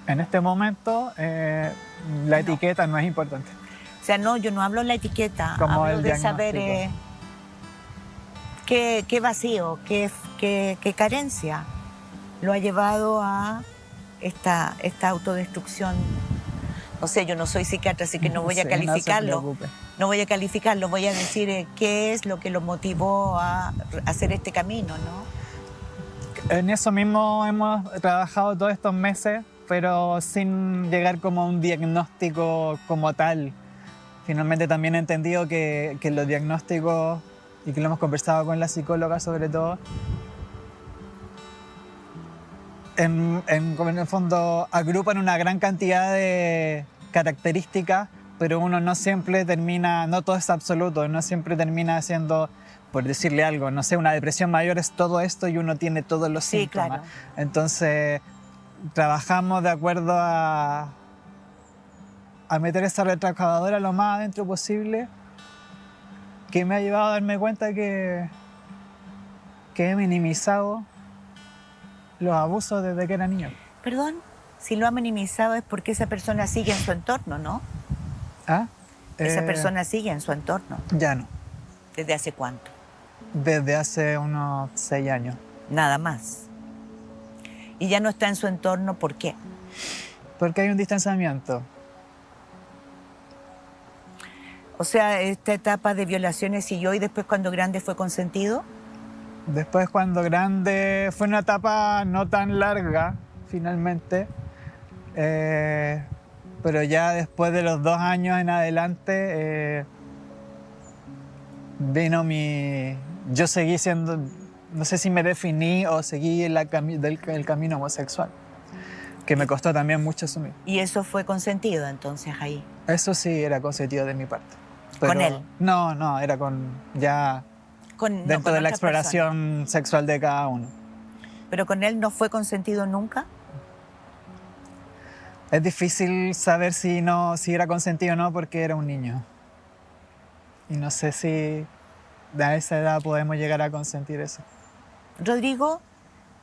En este momento la etiqueta no es importante. O sea, no, yo no hablo en la etiqueta, Como hablo el de saber qué vacío, qué carencia lo ha llevado a esta autodestrucción. No sé, yo no soy psiquiatra, así que no voy a Sí, calificarlo. No se preocupe. No voy a calificarlo, voy a decir qué es lo que lo motivó a hacer este camino, ¿no? En eso mismo hemos trabajado todos estos meses, pero sin llegar como a un diagnóstico como tal. Finalmente también he entendido que los diagnósticos, y que lo hemos conversado con la psicóloga sobre todo, en el fondo agrupan una gran cantidad de características, pero uno no siempre termina, no todo es absoluto, no siempre termina siendo, por decirle algo, no sé, una depresión mayor es todo esto y uno tiene todos los Sí, síntomas. claro. Entonces, trabajamos de acuerdo a meter esa retroexcavadora lo más adentro posible, que me ha llevado a darme cuenta que he minimizado los abusos desde que era niño. Perdón, si lo ha minimizado es porque esa persona sigue en su entorno, ¿no? ¿Ah? Esa persona sigue en su entorno. Ya no. ¿Desde hace cuánto? Desde hace unos 6 años. Nada más. Y ya no está en su entorno, ¿por qué? Porque hay un distanciamiento. O sea, esta etapa de violaciones siguió y después cuando grande fue consentido. Después, cuando grande, fue una etapa no tan larga, finalmente. Pero ya después de los 2 años en adelante, vino yo seguí siendo, no sé si me definí o seguí el camino homosexual, que me costó también mucho asumir. Y eso fue consentido entonces ahí. Eso sí era consentido de mi parte. ¿Con él? No, era ya dentro de la otras exploración sexual de cada uno. personas. ¿Pero con él no fue consentido nunca? Es difícil saber si era consentido o no porque era un niño. Y no sé si a esa edad podemos llegar a consentir eso. Rodrigo,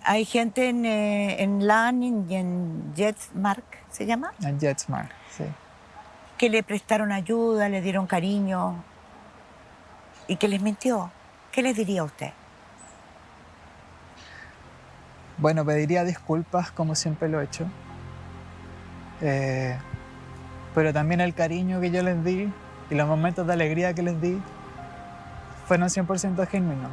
Hay gente en LAN y en JetSmark, ¿se llama? En JetSmart, sí. Que le prestaron ayuda, le dieron cariño y que les mintió. ¿Qué les diría a usted? Bueno, pediría disculpas como siempre lo he hecho. Pero también el cariño que yo les di y los momentos de alegría que les di fueron 100% genuinos.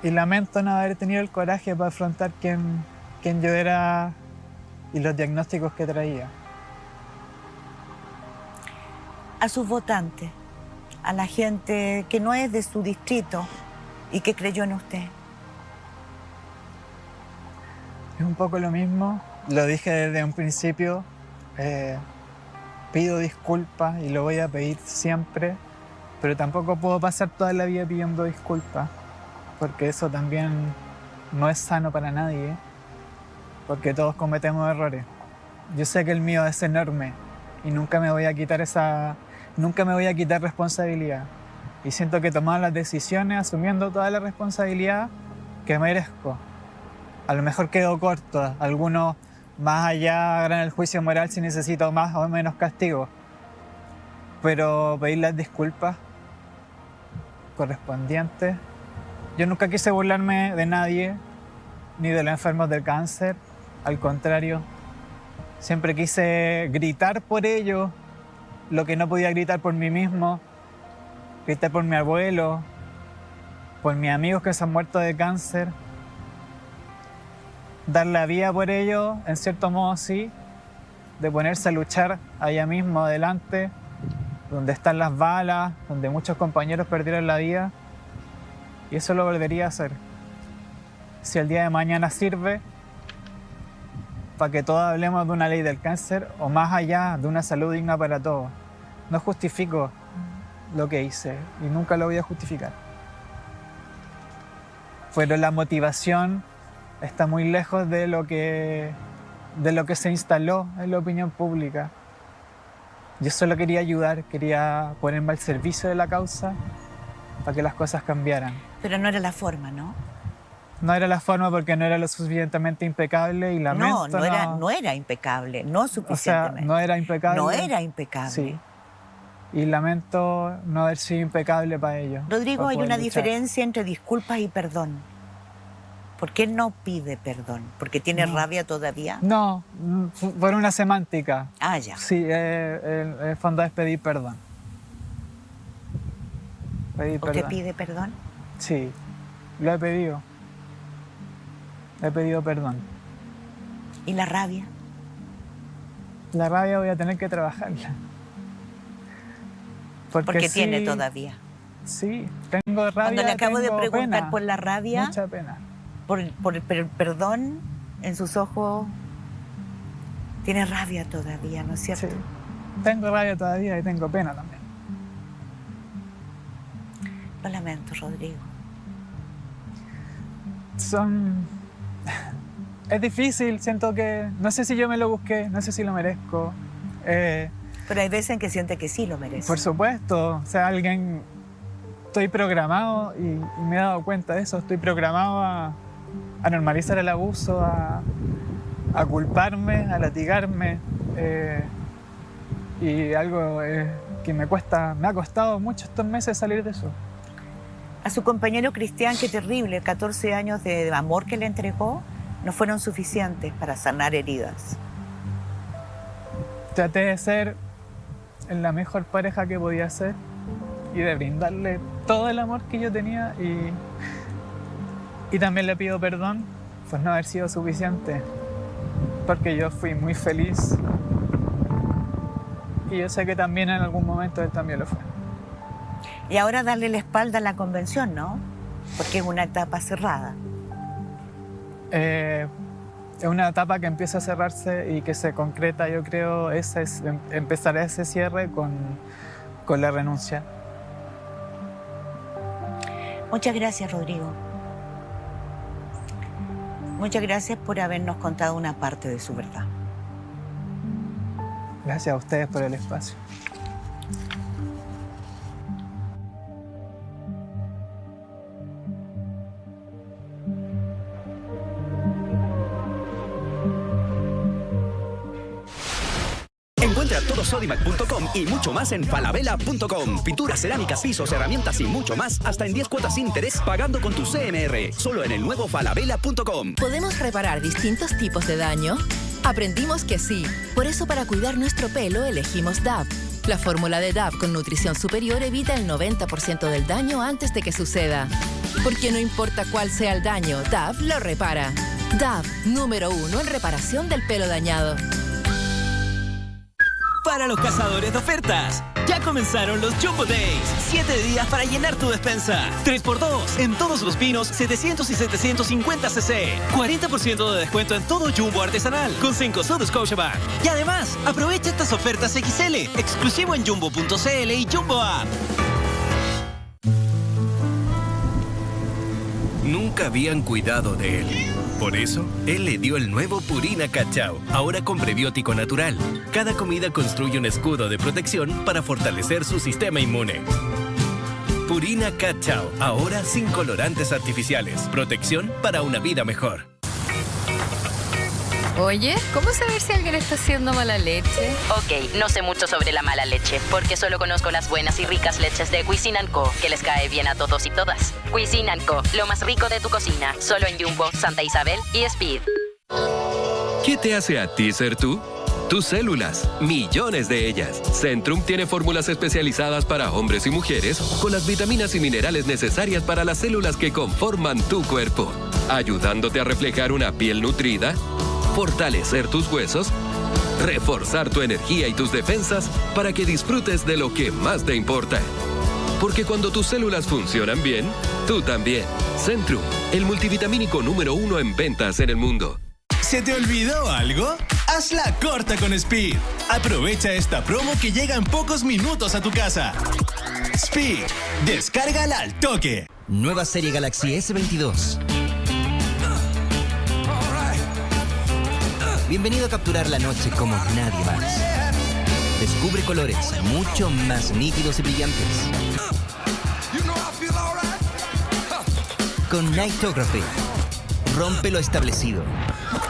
Y lamento no haber tenido el coraje para afrontar quién yo era y los diagnósticos que traía. A sus votantes, a la gente que no es de su distrito y que creyó en usted. Es un poco lo mismo, lo dije desde un principio, pido disculpas y lo voy a pedir siempre, pero tampoco puedo pasar toda la vida pidiendo disculpas, porque eso también no es sano para nadie, porque todos cometemos errores. Yo sé que el mío es enorme y nunca me voy a quitar responsabilidad. Y siento que he tomado las decisiones asumiendo toda la responsabilidad que merezco. A lo mejor quedo corto, algunos más allá harán el juicio moral si necesito más o menos castigo. Pero pedir las disculpas correspondientes. Yo nunca quise burlarme de nadie, ni de los enfermos del cáncer. Al contrario, siempre quise gritar por ellos lo que no podía gritar por mí mismo. Gritar por mi abuelo, por mis amigos que se han muerto de cáncer. Dar la vida por ellos, en cierto modo sí, de ponerse a luchar allá mismo adelante, donde están las balas, donde muchos compañeros perdieron la vida. Y eso lo volvería a hacer. Si el día de mañana sirve para que todos hablemos de una ley del cáncer o más allá de una salud digna para todos. No justifico lo que hice y nunca lo voy a justificar. Pero la motivación está muy lejos de lo que se instaló en la opinión pública. Yo solo quería ayudar, quería ponerme al servicio de la causa para que las cosas cambiaran. Pero no era la forma, ¿no? No era la forma porque no era lo suficientemente impecable y lamento. No era impecable, no o sea, suficientemente. no era impecable. No era impecable. Sí. Y lamento no haber sido impecable para ello. Rodrigo, para hay poder una luchar. diferencia entre disculpas y perdón. ¿Por qué no pide perdón? ¿Porque tiene rabia todavía? No, por una semántica. Ah, ya. Sí, el fondo es pedir perdón. Pedir ¿Usted perdón. pide perdón? Sí, lo he pedido. He pedido perdón. ¿Y la rabia? La rabia voy a tener que trabajarla. Porque sí, tiene todavía. Sí, tengo rabia. Cuando le acabo de tengo preguntar pena, por la rabia, mucha pena. por el perdón en sus ojos, tiene rabia todavía, ¿no es cierto? Sí, tengo rabia todavía y tengo pena también. Lo lamento, Rodrigo. Es difícil, siento que... No sé si yo me lo busqué, no sé si lo merezco. Pero hay veces en que siente que sí lo merece. Por supuesto, o sea, estoy programado y me he dado cuenta de eso, estoy programado a normalizar el abuso, a culparme, a latigarme. Y algo que me ha costado mucho estos meses salir de eso. A su compañero Cristian, qué terrible, 14 años de amor que le entregó no fueron suficientes para sanar heridas. Traté de ser la mejor pareja que podía ser y de brindarle todo el amor que yo tenía y también le pido perdón por no haber sido suficiente porque yo fui muy feliz y yo sé que también en algún momento él también lo fue. Y ahora darle la espalda a la convención, ¿no? Porque es una etapa cerrada. Es una etapa que empieza a cerrarse y que se concreta, yo creo, empezará ese cierre con la renuncia. Muchas gracias, Rodrigo. Muchas gracias por habernos contado una parte de su verdad. Gracias a ustedes por el espacio. Encuentra todo sodimac.com y mucho más en falabella.com. Pinturas, cerámicas, pisos, herramientas y mucho más hasta en 10 cuotas sin interés pagando con tu CMR. Solo en el nuevo falabella.com. ¿Podemos reparar distintos tipos de daño? Aprendimos que sí. Por eso para cuidar nuestro pelo elegimos DAV. La fórmula de DAV con nutrición superior evita el 90% del daño antes de que suceda. Porque no importa cuál sea el daño, DAV lo repara. DAV, número 1 en reparación del pelo dañado. Para los cazadores de ofertas, ya comenzaron los Jumbo Days. 7 días para llenar tu despensa. 3x2 en todos los vinos 700 y 750 cc. 40% de descuento en todo Jumbo artesanal con Cencosud Scotiabank. Y además, aprovecha estas ofertas XL, exclusivo en jumbo.cl y Jumbo App. Nunca habían cuidado de él. Por eso, él le dio el nuevo Purina Cachao, ahora con prebiótico natural. Cada comida construye un escudo de protección para fortalecer su sistema inmune. Purina Cachao, ahora sin colorantes artificiales. Protección para una vida mejor. Oye, ¿cómo saber si alguien está haciendo mala leche? Ok, no sé mucho sobre la mala leche, porque solo conozco las buenas y ricas leches de Cuisine & Co, que les cae bien a todos y todas. Cuisine & Co, lo más rico de tu cocina, solo en Jumbo, Santa Isabel y Speed. ¿Qué te hace a ti ser tú? Tus células, millones de ellas. Centrum tiene fórmulas especializadas para hombres y mujeres con las vitaminas y minerales necesarias para las células que conforman tu cuerpo, ayudándote a reflejar una piel nutrida, fortalecer tus huesos, reforzar tu energía y tus defensas para que disfrutes de lo que más te importa. Porque cuando tus células funcionan bien, tú también. Centrum, el multivitamínico número 1 en ventas en el mundo. ¿Se te olvidó algo? Hazla corta con Speed. Aprovecha esta promo que llega en pocos minutos a tu casa. Speed, descárgala al toque. Nueva serie Galaxy S22. Bienvenido a capturar la noche como nadie más. Descubre colores mucho más nítidos y brillantes. Con Nightography, rompe lo establecido.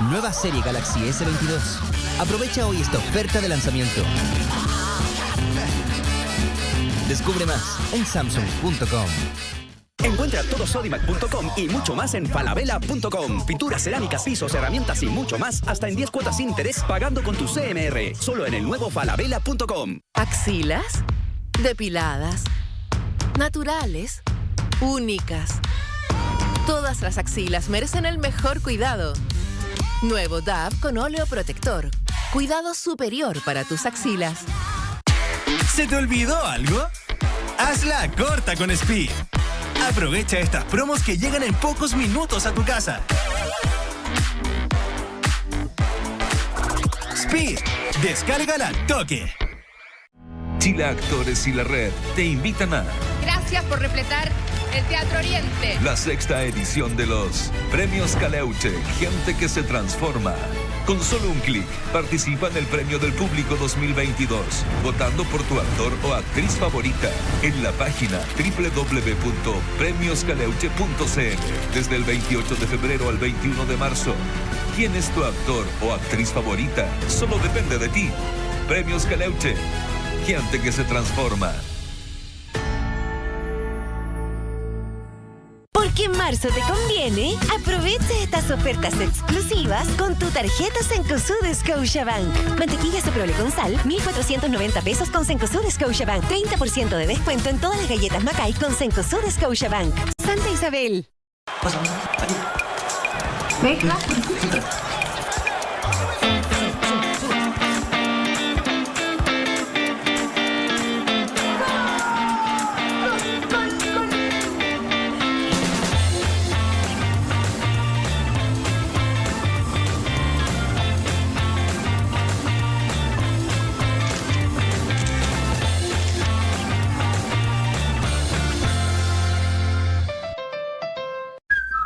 Nueva serie Galaxy S22. Aprovecha hoy esta oferta de lanzamiento. Descubre más en Samsung.com. Encuentra todo sodimac.com y mucho más en falabella.com. Pinturas, cerámicas, pisos, herramientas y mucho más hasta en 10 cuotas sin interés pagando con tu CMR. Solo en el nuevo falabella.com. Axilas, depiladas, naturales, únicas. Todas las axilas merecen el mejor cuidado. Nuevo DAV con óleo protector. Cuidado superior para tus axilas. ¿Se te olvidó algo? Hazla corta con Speed. Aprovecha estas promos que llegan en pocos minutos a tu casa. Speed, descárgala al toque. Chile Actores y la Red te invitan a... Gracias por repletar el Teatro Oriente. La 6ª edición de los Premios Caleuche, Gente que se transforma. Con solo un clic, participa en el Premio del Público 2022, votando por tu actor o actriz favorita en la página www.premioscaleuche.cl desde el 28 de febrero al 21 de marzo. ¿Quién es tu actor o actriz favorita? Solo depende de ti. Premios Caleuche, Gente que se transforma. Porque en marzo te conviene, aprovecha estas ofertas exclusivas con tu tarjeta Cencosud Scotiabank. Mantequilla Soprole con sal, 1,490 pesos con Cencosud Scotiabank. 30% de descuento en todas las galletas Macay con Cencosud Scotiabank. Santa Isabel. Venga.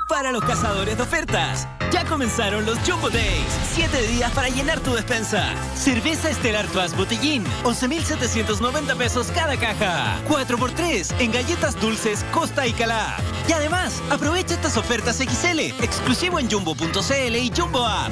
Para los cazadores de ofertas, ya comenzaron los Jumbo Days. 7 días para llenar tu despensa. Cerveza Stella Artois Botellín, 11,790 pesos cada caja. 4x3 en galletas dulces Costa y Calá. Y además, aprovecha estas ofertas XL, exclusivo en jumbo.cl y Jumbo App.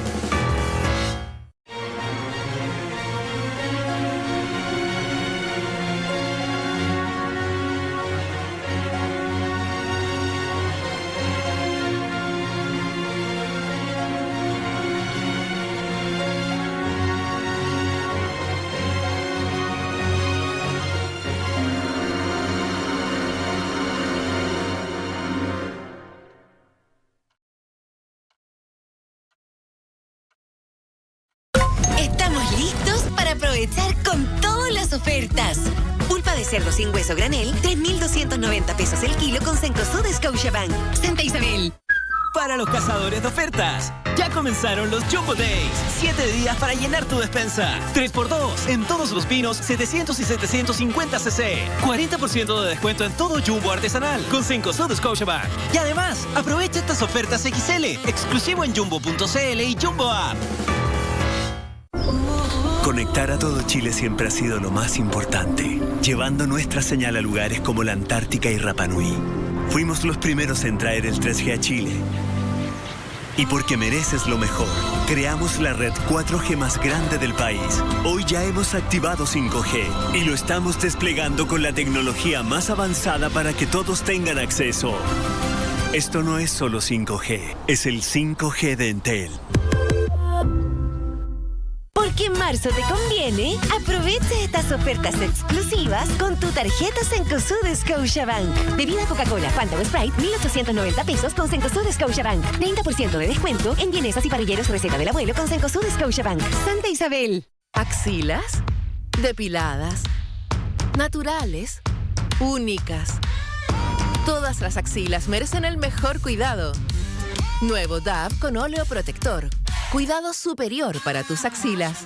aprovechar con todas las ofertas. Pulpa de cerdo sin hueso granel, 3.290 pesos el kilo con Cencosud Scotiabank. Santa Isabel. Para los cazadores de ofertas, ya comenzaron los Jumbo Days. 7 días para llenar tu despensa. 3x2 en todos los pinos, 700 y 750 cc. 40% de descuento en todo Jumbo artesanal con Cencosud Scotiabank. Y además, aprovecha estas ofertas XL, exclusivo en jumbo.cl y Jumbo App. Conectar a todo Chile siempre ha sido lo más importante, llevando nuestra señal a lugares como la Antártica y Rapa Nui. Fuimos los primeros en traer el 3G a Chile. Y porque mereces lo mejor, creamos la red 4G más grande del país. Hoy ya hemos activado 5G y lo estamos desplegando con la tecnología más avanzada para que todos tengan acceso. Esto no es solo 5G, es el 5G de Entel. Porque en marzo te conviene, aprovecha estas ofertas exclusivas con tu tarjeta Cencosud Scotiabank. Bebida Coca-Cola, Fanta o Sprite, 1.890 pesos con Cencosud Scotiabank. 30% de descuento en vienesas y parrilleros receta del abuelo con Cencosud Scotiabank. Santa Isabel. Axilas, depiladas, naturales, únicas. Todas las axilas merecen el mejor cuidado. Nuevo DAV con óleo protector. Cuidado superior para tus axilas.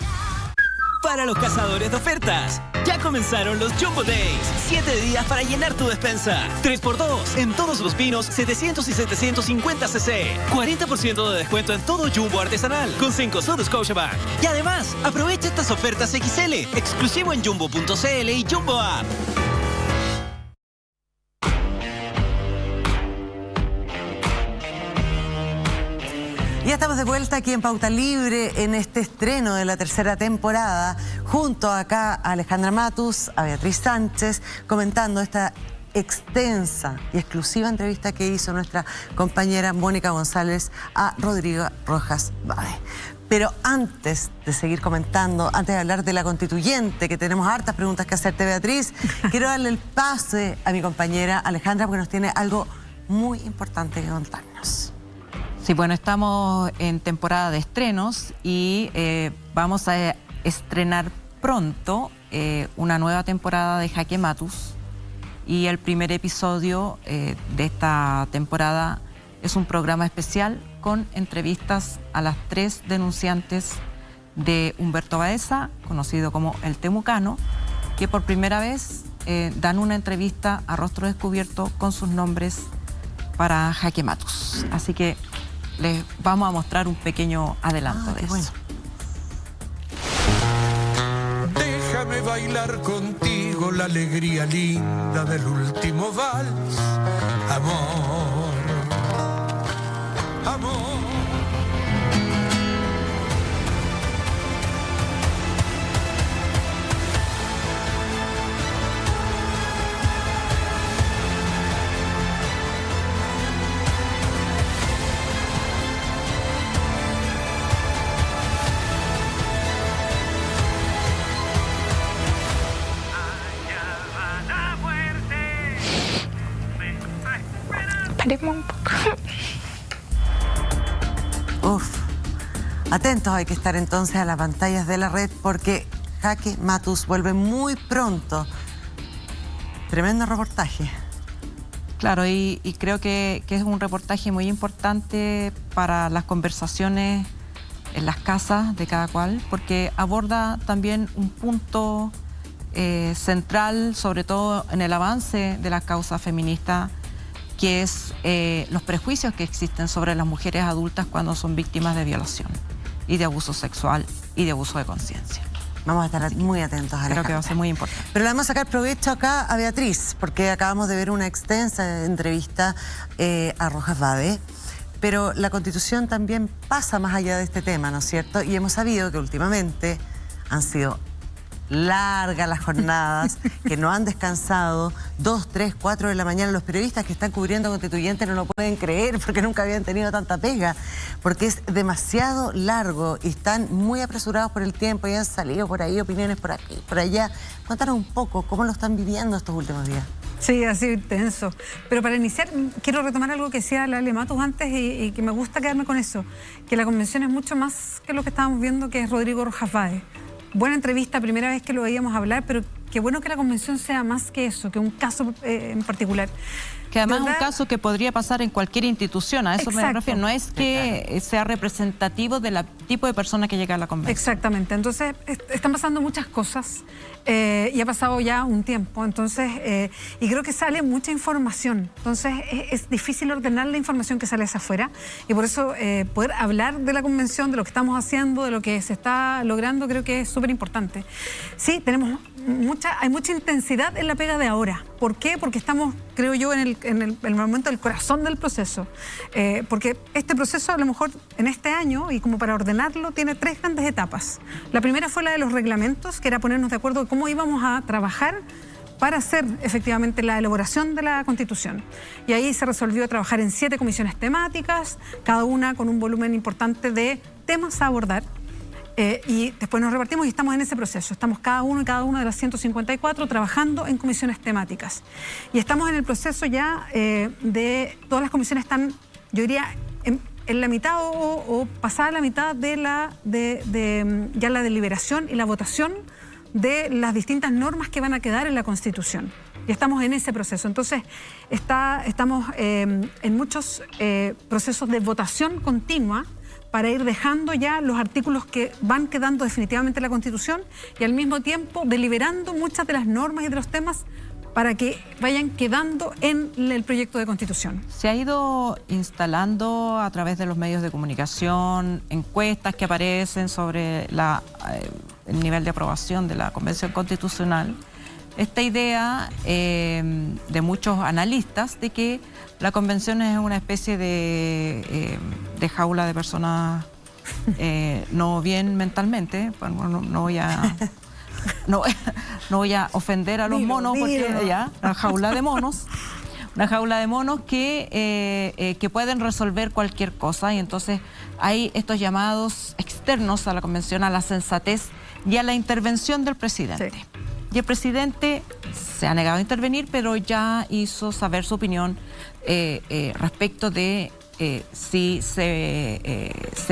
Para los cazadores de ofertas, ya comenzaron los Jumbo Days. 7 días para llenar tu despensa. 3x2 en todos los pinos, 700 y 750 cc. 40% de descuento en todo Jumbo artesanal con Cencosud Scotiabank. Y además, aprovecha estas ofertas XL, exclusivo en jumbo.cl y Jumbo App. Ya estamos de vuelta aquí en Pauta Libre en este estreno de la tercera temporada, junto acá a Alejandra Matus, a Beatriz Sánchez, comentando esta extensa y exclusiva entrevista que hizo nuestra compañera Mónica González a Rodrigo Rojas Bade. Pero antes de seguir comentando, antes de hablar de la constituyente, que tenemos hartas preguntas que hacerte, Beatriz, quiero darle el pase a mi compañera Alejandra porque nos tiene algo muy importante que contarnos. Sí, bueno, estamos en temporada de estrenos y vamos a estrenar pronto una nueva temporada de Jaque Matus. Y el primer episodio de esta temporada es un programa especial con entrevistas a las 3 denunciantes de Humberto Baeza, conocido como el Temucano, que por primera vez dan una entrevista a rostro descubierto con sus nombres para Jaque Matus. Así que les vamos a mostrar un pequeño adelanto de eso. Bueno. Déjame bailar contigo la alegría linda del último vals. Amor, amor. Paremos un poco. Uf. Atentos hay que estar entonces a las pantallas de la red porque Jaque Matus vuelve muy pronto. Tremendo reportaje. Claro, y creo que es un reportaje muy importante para las conversaciones en las casas de cada cual, porque aborda también un punto central, sobre todo en el avance de la causa feminista, que es los prejuicios que existen sobre las mujeres adultas cuando son víctimas de violación y de abuso sexual y de abuso de conciencia. Vamos a estar muy atentos, Alejandra. Creo que va a ser muy importante. Pero le vamos a sacar provecho acá a Beatriz, porque acabamos de ver una extensa entrevista a Rojas Bade. Pero la Constitución también pasa más allá de este tema, ¿no es cierto? Y hemos sabido que últimamente han sido largas las jornadas, que no han descansado, 2, 3, 4 de la mañana. Los periodistas que están cubriendo Constituyente no lo pueden creer porque nunca habían tenido tanta pega, porque es demasiado largo y están muy apresurados por el tiempo y han salido por ahí opiniones por aquí, por allá. Cuéntanos un poco, ¿cómo lo están viviendo estos últimos días? Sí, ha sido intenso. Pero para iniciar, quiero retomar algo que decía Lale Matus antes y que me gusta quedarme con eso, que la convención es mucho más que lo que estábamos viendo, que es Rodrigo Rojas Bade. buena entrevista, primera vez que lo veíamos hablar, pero qué bueno que la convención sea más que eso, que un caso en particular. Que además es un caso que podría pasar en cualquier institución, a eso me refiero. No es que sea representativo del tipo de persona que llega a la convención. Exactamente, entonces están pasando muchas cosas y ha pasado ya un tiempo, entonces, y creo que sale mucha información, entonces es difícil ordenar la información que sale hacia afuera y por eso poder hablar de la convención, de lo que estamos haciendo, de lo que se está logrando, creo que es súper importante. Sí, hay mucha intensidad en la pega de ahora. ¿Por qué? Porque estamos, creo yo, en el momento del corazón del proceso. Porque este proceso, a lo mejor, en este año, y como para ordenarlo, tiene 3 grandes etapas. La primera fue la de los reglamentos, que era ponernos de acuerdo de cómo íbamos a trabajar para hacer efectivamente la elaboración de la Constitución. Y ahí se resolvió trabajar en 7 comisiones temáticas, cada una con un volumen importante de temas a abordar. Y después nos repartimos y estamos en ese proceso. Estamos cada uno de las 154 trabajando en comisiones temáticas. Y estamos en el proceso ya de todas las comisiones están, yo diría, en la mitad o pasada la mitad de ya la deliberación y la votación de las distintas normas que van a quedar en la Constitución. Y estamos en ese proceso. Entonces, estamos en muchos procesos de votación continua para ir dejando ya los artículos que van quedando definitivamente en la Constitución y al mismo tiempo deliberando muchas de las normas y de los temas para que vayan quedando en el proyecto de Constitución. Se ha ido instalando a través de los medios de comunicación, encuestas que aparecen sobre el nivel de aprobación de la Convención Constitucional, esta idea de muchos analistas de que la convención es una especie de jaula de personas no bien mentalmente. Bueno, no voy a ofender a los monos, porque ya, una jaula de monos. Una jaula de monos que pueden resolver cualquier cosa, y entonces hay estos llamados externos a la convención, a la sensatez y a la intervención del presidente. Sí. Y el presidente se ha negado a intervenir, pero ya hizo saber su opinión respecto de si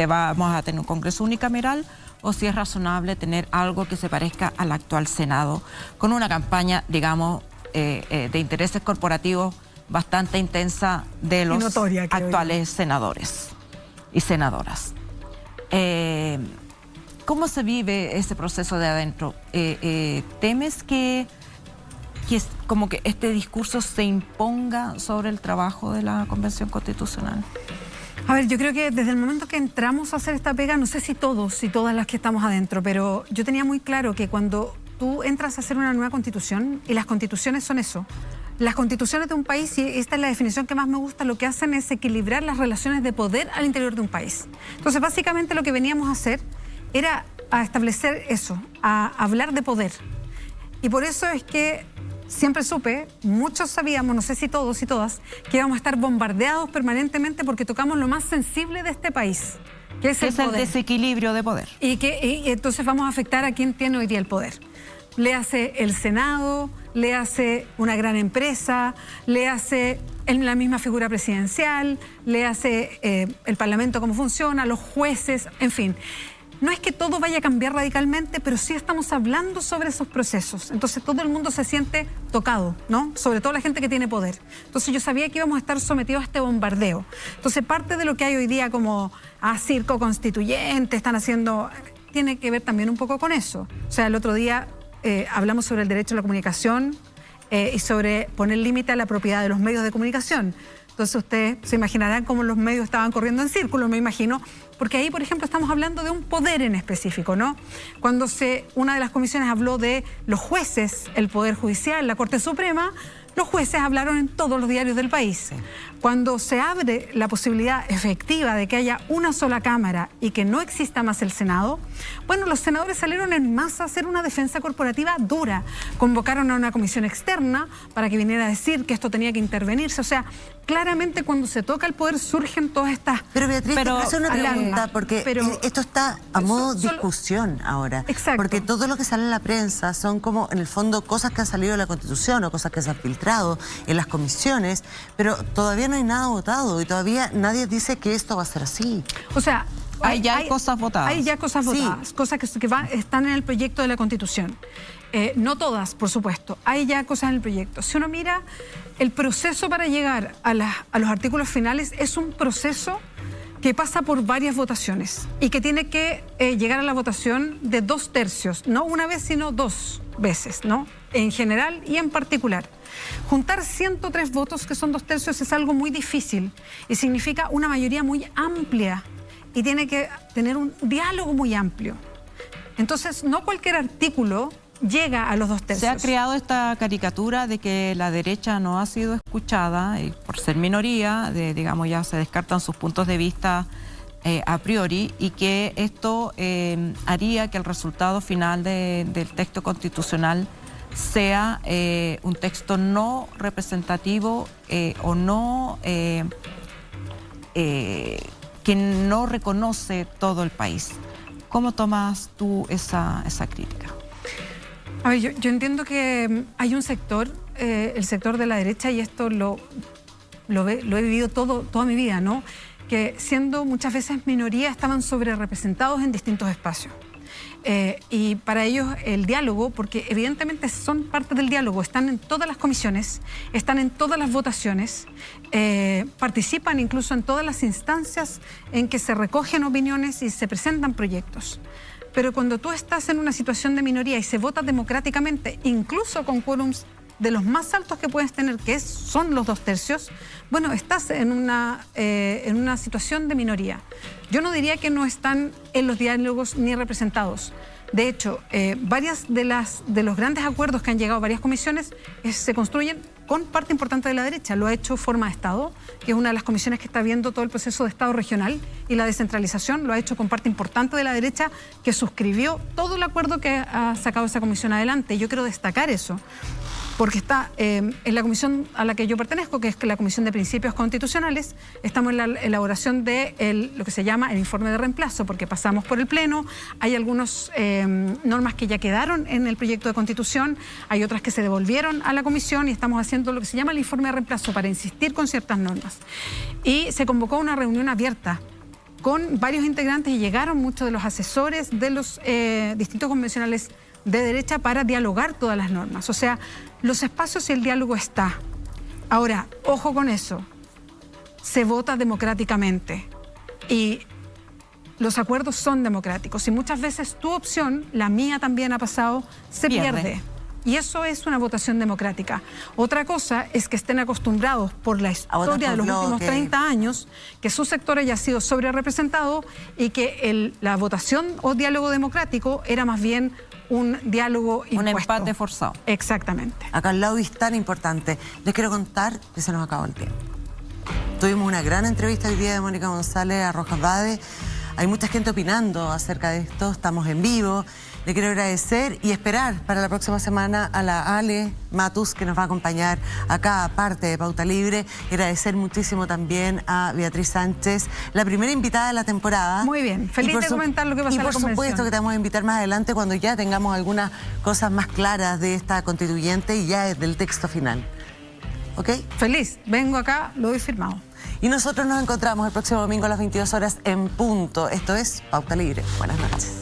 vamos a tener un Congreso unicameral o si es razonable tener algo que se parezca al actual Senado, con una campaña, digamos, de intereses corporativos bastante intensa de los actuales senadores y senadoras. ¿Cómo se vive ese proceso de adentro? ¿Temes que como que este discurso se imponga sobre el trabajo de la Convención Constitucional? A ver, yo creo que desde el momento que entramos a hacer esta pega, no sé si todos y todas las que estamos adentro, pero yo tenía muy claro que cuando tú entras a hacer una nueva constitución, y las constituciones son eso, las constituciones de un país, y esta es la definición que más me gusta, lo que hacen es equilibrar las relaciones de poder al interior de un país. Entonces, básicamente lo que veníamos a hacer era a establecer eso, a hablar de poder. Y por eso es que siempre supe, muchos sabíamos, no sé si todos y todas, que íbamos a estar bombardeados permanentemente porque tocamos lo más sensible de este país, que es el desequilibrio de poder. Y entonces vamos a afectar a quien tiene hoy día el poder. Le hace el Senado, le hace una gran empresa, le hace la misma figura presidencial, le hace el Parlamento cómo funciona, los jueces, en fin. No es que todo vaya a cambiar radicalmente, pero sí estamos hablando sobre esos procesos. Entonces todo el mundo se siente tocado, ¿no? Sobre todo la gente que tiene poder. Entonces yo sabía que íbamos a estar sometidos a este bombardeo. Entonces parte de lo que hay hoy día como circo constituyente, están haciendo, tiene que ver también un poco con eso. O sea, el otro día hablamos sobre el derecho a la comunicación y sobre poner límite a la propiedad de los medios de comunicación. Entonces ustedes se imaginarán cómo los medios estaban corriendo en círculo, me imagino, porque ahí, por ejemplo, estamos hablando de un poder en específico, ¿no? Cuando una de las comisiones habló de los jueces, el Poder Judicial, la Corte Suprema, los jueces hablaron en todos los diarios del país. Cuando se abre la posibilidad efectiva de que haya una sola Cámara y que no exista más el Senado, bueno, los senadores salieron en masa a hacer una defensa corporativa dura. Convocaron a una comisión externa para que viniera a decir que esto tenía que intervenirse. O sea, claramente cuando se toca el poder surgen todas estas... Pero Beatriz, te quiero hacer una pregunta, porque esto está a modo discusión ahora. Exacto. Porque todo lo que sale en la prensa son como, en el fondo, cosas que han salido de la Constitución o cosas que se han filtrado en las comisiones, pero todavía no hay nada votado y todavía nadie dice que esto va a ser así. O sea, Hay ya cosas votadas. Hay ya cosas votadas, cosas que están en el proyecto de la Constitución. No todas, por supuesto. Hay ya cosas en el proyecto. Si uno mira, el proceso para llegar a los artículos finales es un proceso que pasa por varias votaciones y que tiene que llegar a la votación de 2/3, no una vez, sino 2 veces, ¿no? En general y en particular. Juntar 103 votos, que son 2/3, es algo muy difícil y significa una mayoría muy amplia y tiene que tener un diálogo muy amplio. Entonces, no cualquier artículo llega a los 2/3. Se ha creado esta caricatura de que la derecha no ha sido escuchada por ser minoría, digamos, ya se descartan sus puntos de vista a priori, y que esto haría que el resultado final del texto constitucional sea un texto no representativo o no que no reconoce todo el país. ¿Cómo tomas tú esa crítica? A ver, yo entiendo que hay un sector, el sector de la derecha, y esto lo he vivido toda mi vida, ¿no? Que siendo muchas veces minoría estaban sobrerepresentados en distintos espacios. Y para ellos el diálogo, porque evidentemente son parte del diálogo, están en todas las comisiones, están en todas las votaciones, participan incluso en todas las instancias en que se recogen opiniones y se presentan proyectos. Pero cuando tú estás en una situación de minoría y se vota democráticamente, incluso con quórums de los más altos que puedes tener, que son los 2/3, bueno, estás en una situación de minoría. Yo no diría que no están en los diálogos ni representados. De hecho, varias de los grandes acuerdos que han llegado a varias comisiones se construyen con parte importante de la derecha. Lo ha hecho Forma de Estado, que es una de las comisiones que está viendo todo el proceso de Estado regional y la descentralización. Lo ha hecho con parte importante de la derecha, que suscribió todo el acuerdo que ha sacado esa comisión adelante. Yo quiero destacar eso, porque está en la comisión a la que yo pertenezco, que es la Comisión de Principios Constitucionales. Estamos en la elaboración de lo que se llama el informe de reemplazo, porque pasamos por el Pleno. Hay algunas normas que ya quedaron en el proyecto de Constitución, hay otras que se devolvieron a la comisión y estamos haciendo lo que se llama el informe de reemplazo para insistir con ciertas normas. Y se convocó una reunión abierta con varios integrantes y llegaron muchos de los asesores de los distintos convencionales de derecha para dialogar todas las normas. O sea, los espacios y el diálogo está. Ahora, ojo con eso, se vota democráticamente y los acuerdos son democráticos y muchas veces tu opción, la mía también ha pasado, se pierde. Y eso es una votación democrática. Otra cosa es que estén acostumbrados por la historia de los últimos 30 años, que su sector haya sido sobrerepresentado y que la votación o diálogo democrático era más bien un diálogo impuesto. Un empate forzado. Exactamente. Acá al lado es tan importante. Les quiero contar que se nos acabó el tiempo. Tuvimos una gran entrevista hoy día de Mónica González a Rojas Bade. Hay mucha gente opinando acerca de esto. Estamos en vivo. Le quiero agradecer y esperar para la próxima semana a la Ale Matus, que nos va a acompañar acá, aparte de Pauta Libre. Agradecer muchísimo también a Beatriz Sánchez, la primera invitada de la temporada. Muy bien, feliz de comentar lo que pasa en la convención. Y por supuesto que te vamos a invitar más adelante cuando ya tengamos algunas cosas más claras de esta constituyente y ya del texto final. ¿Ok? Feliz, vengo acá, lo doy firmado. Y nosotros nos encontramos el próximo domingo a las 22 horas en punto. Esto es Pauta Libre. Buenas noches.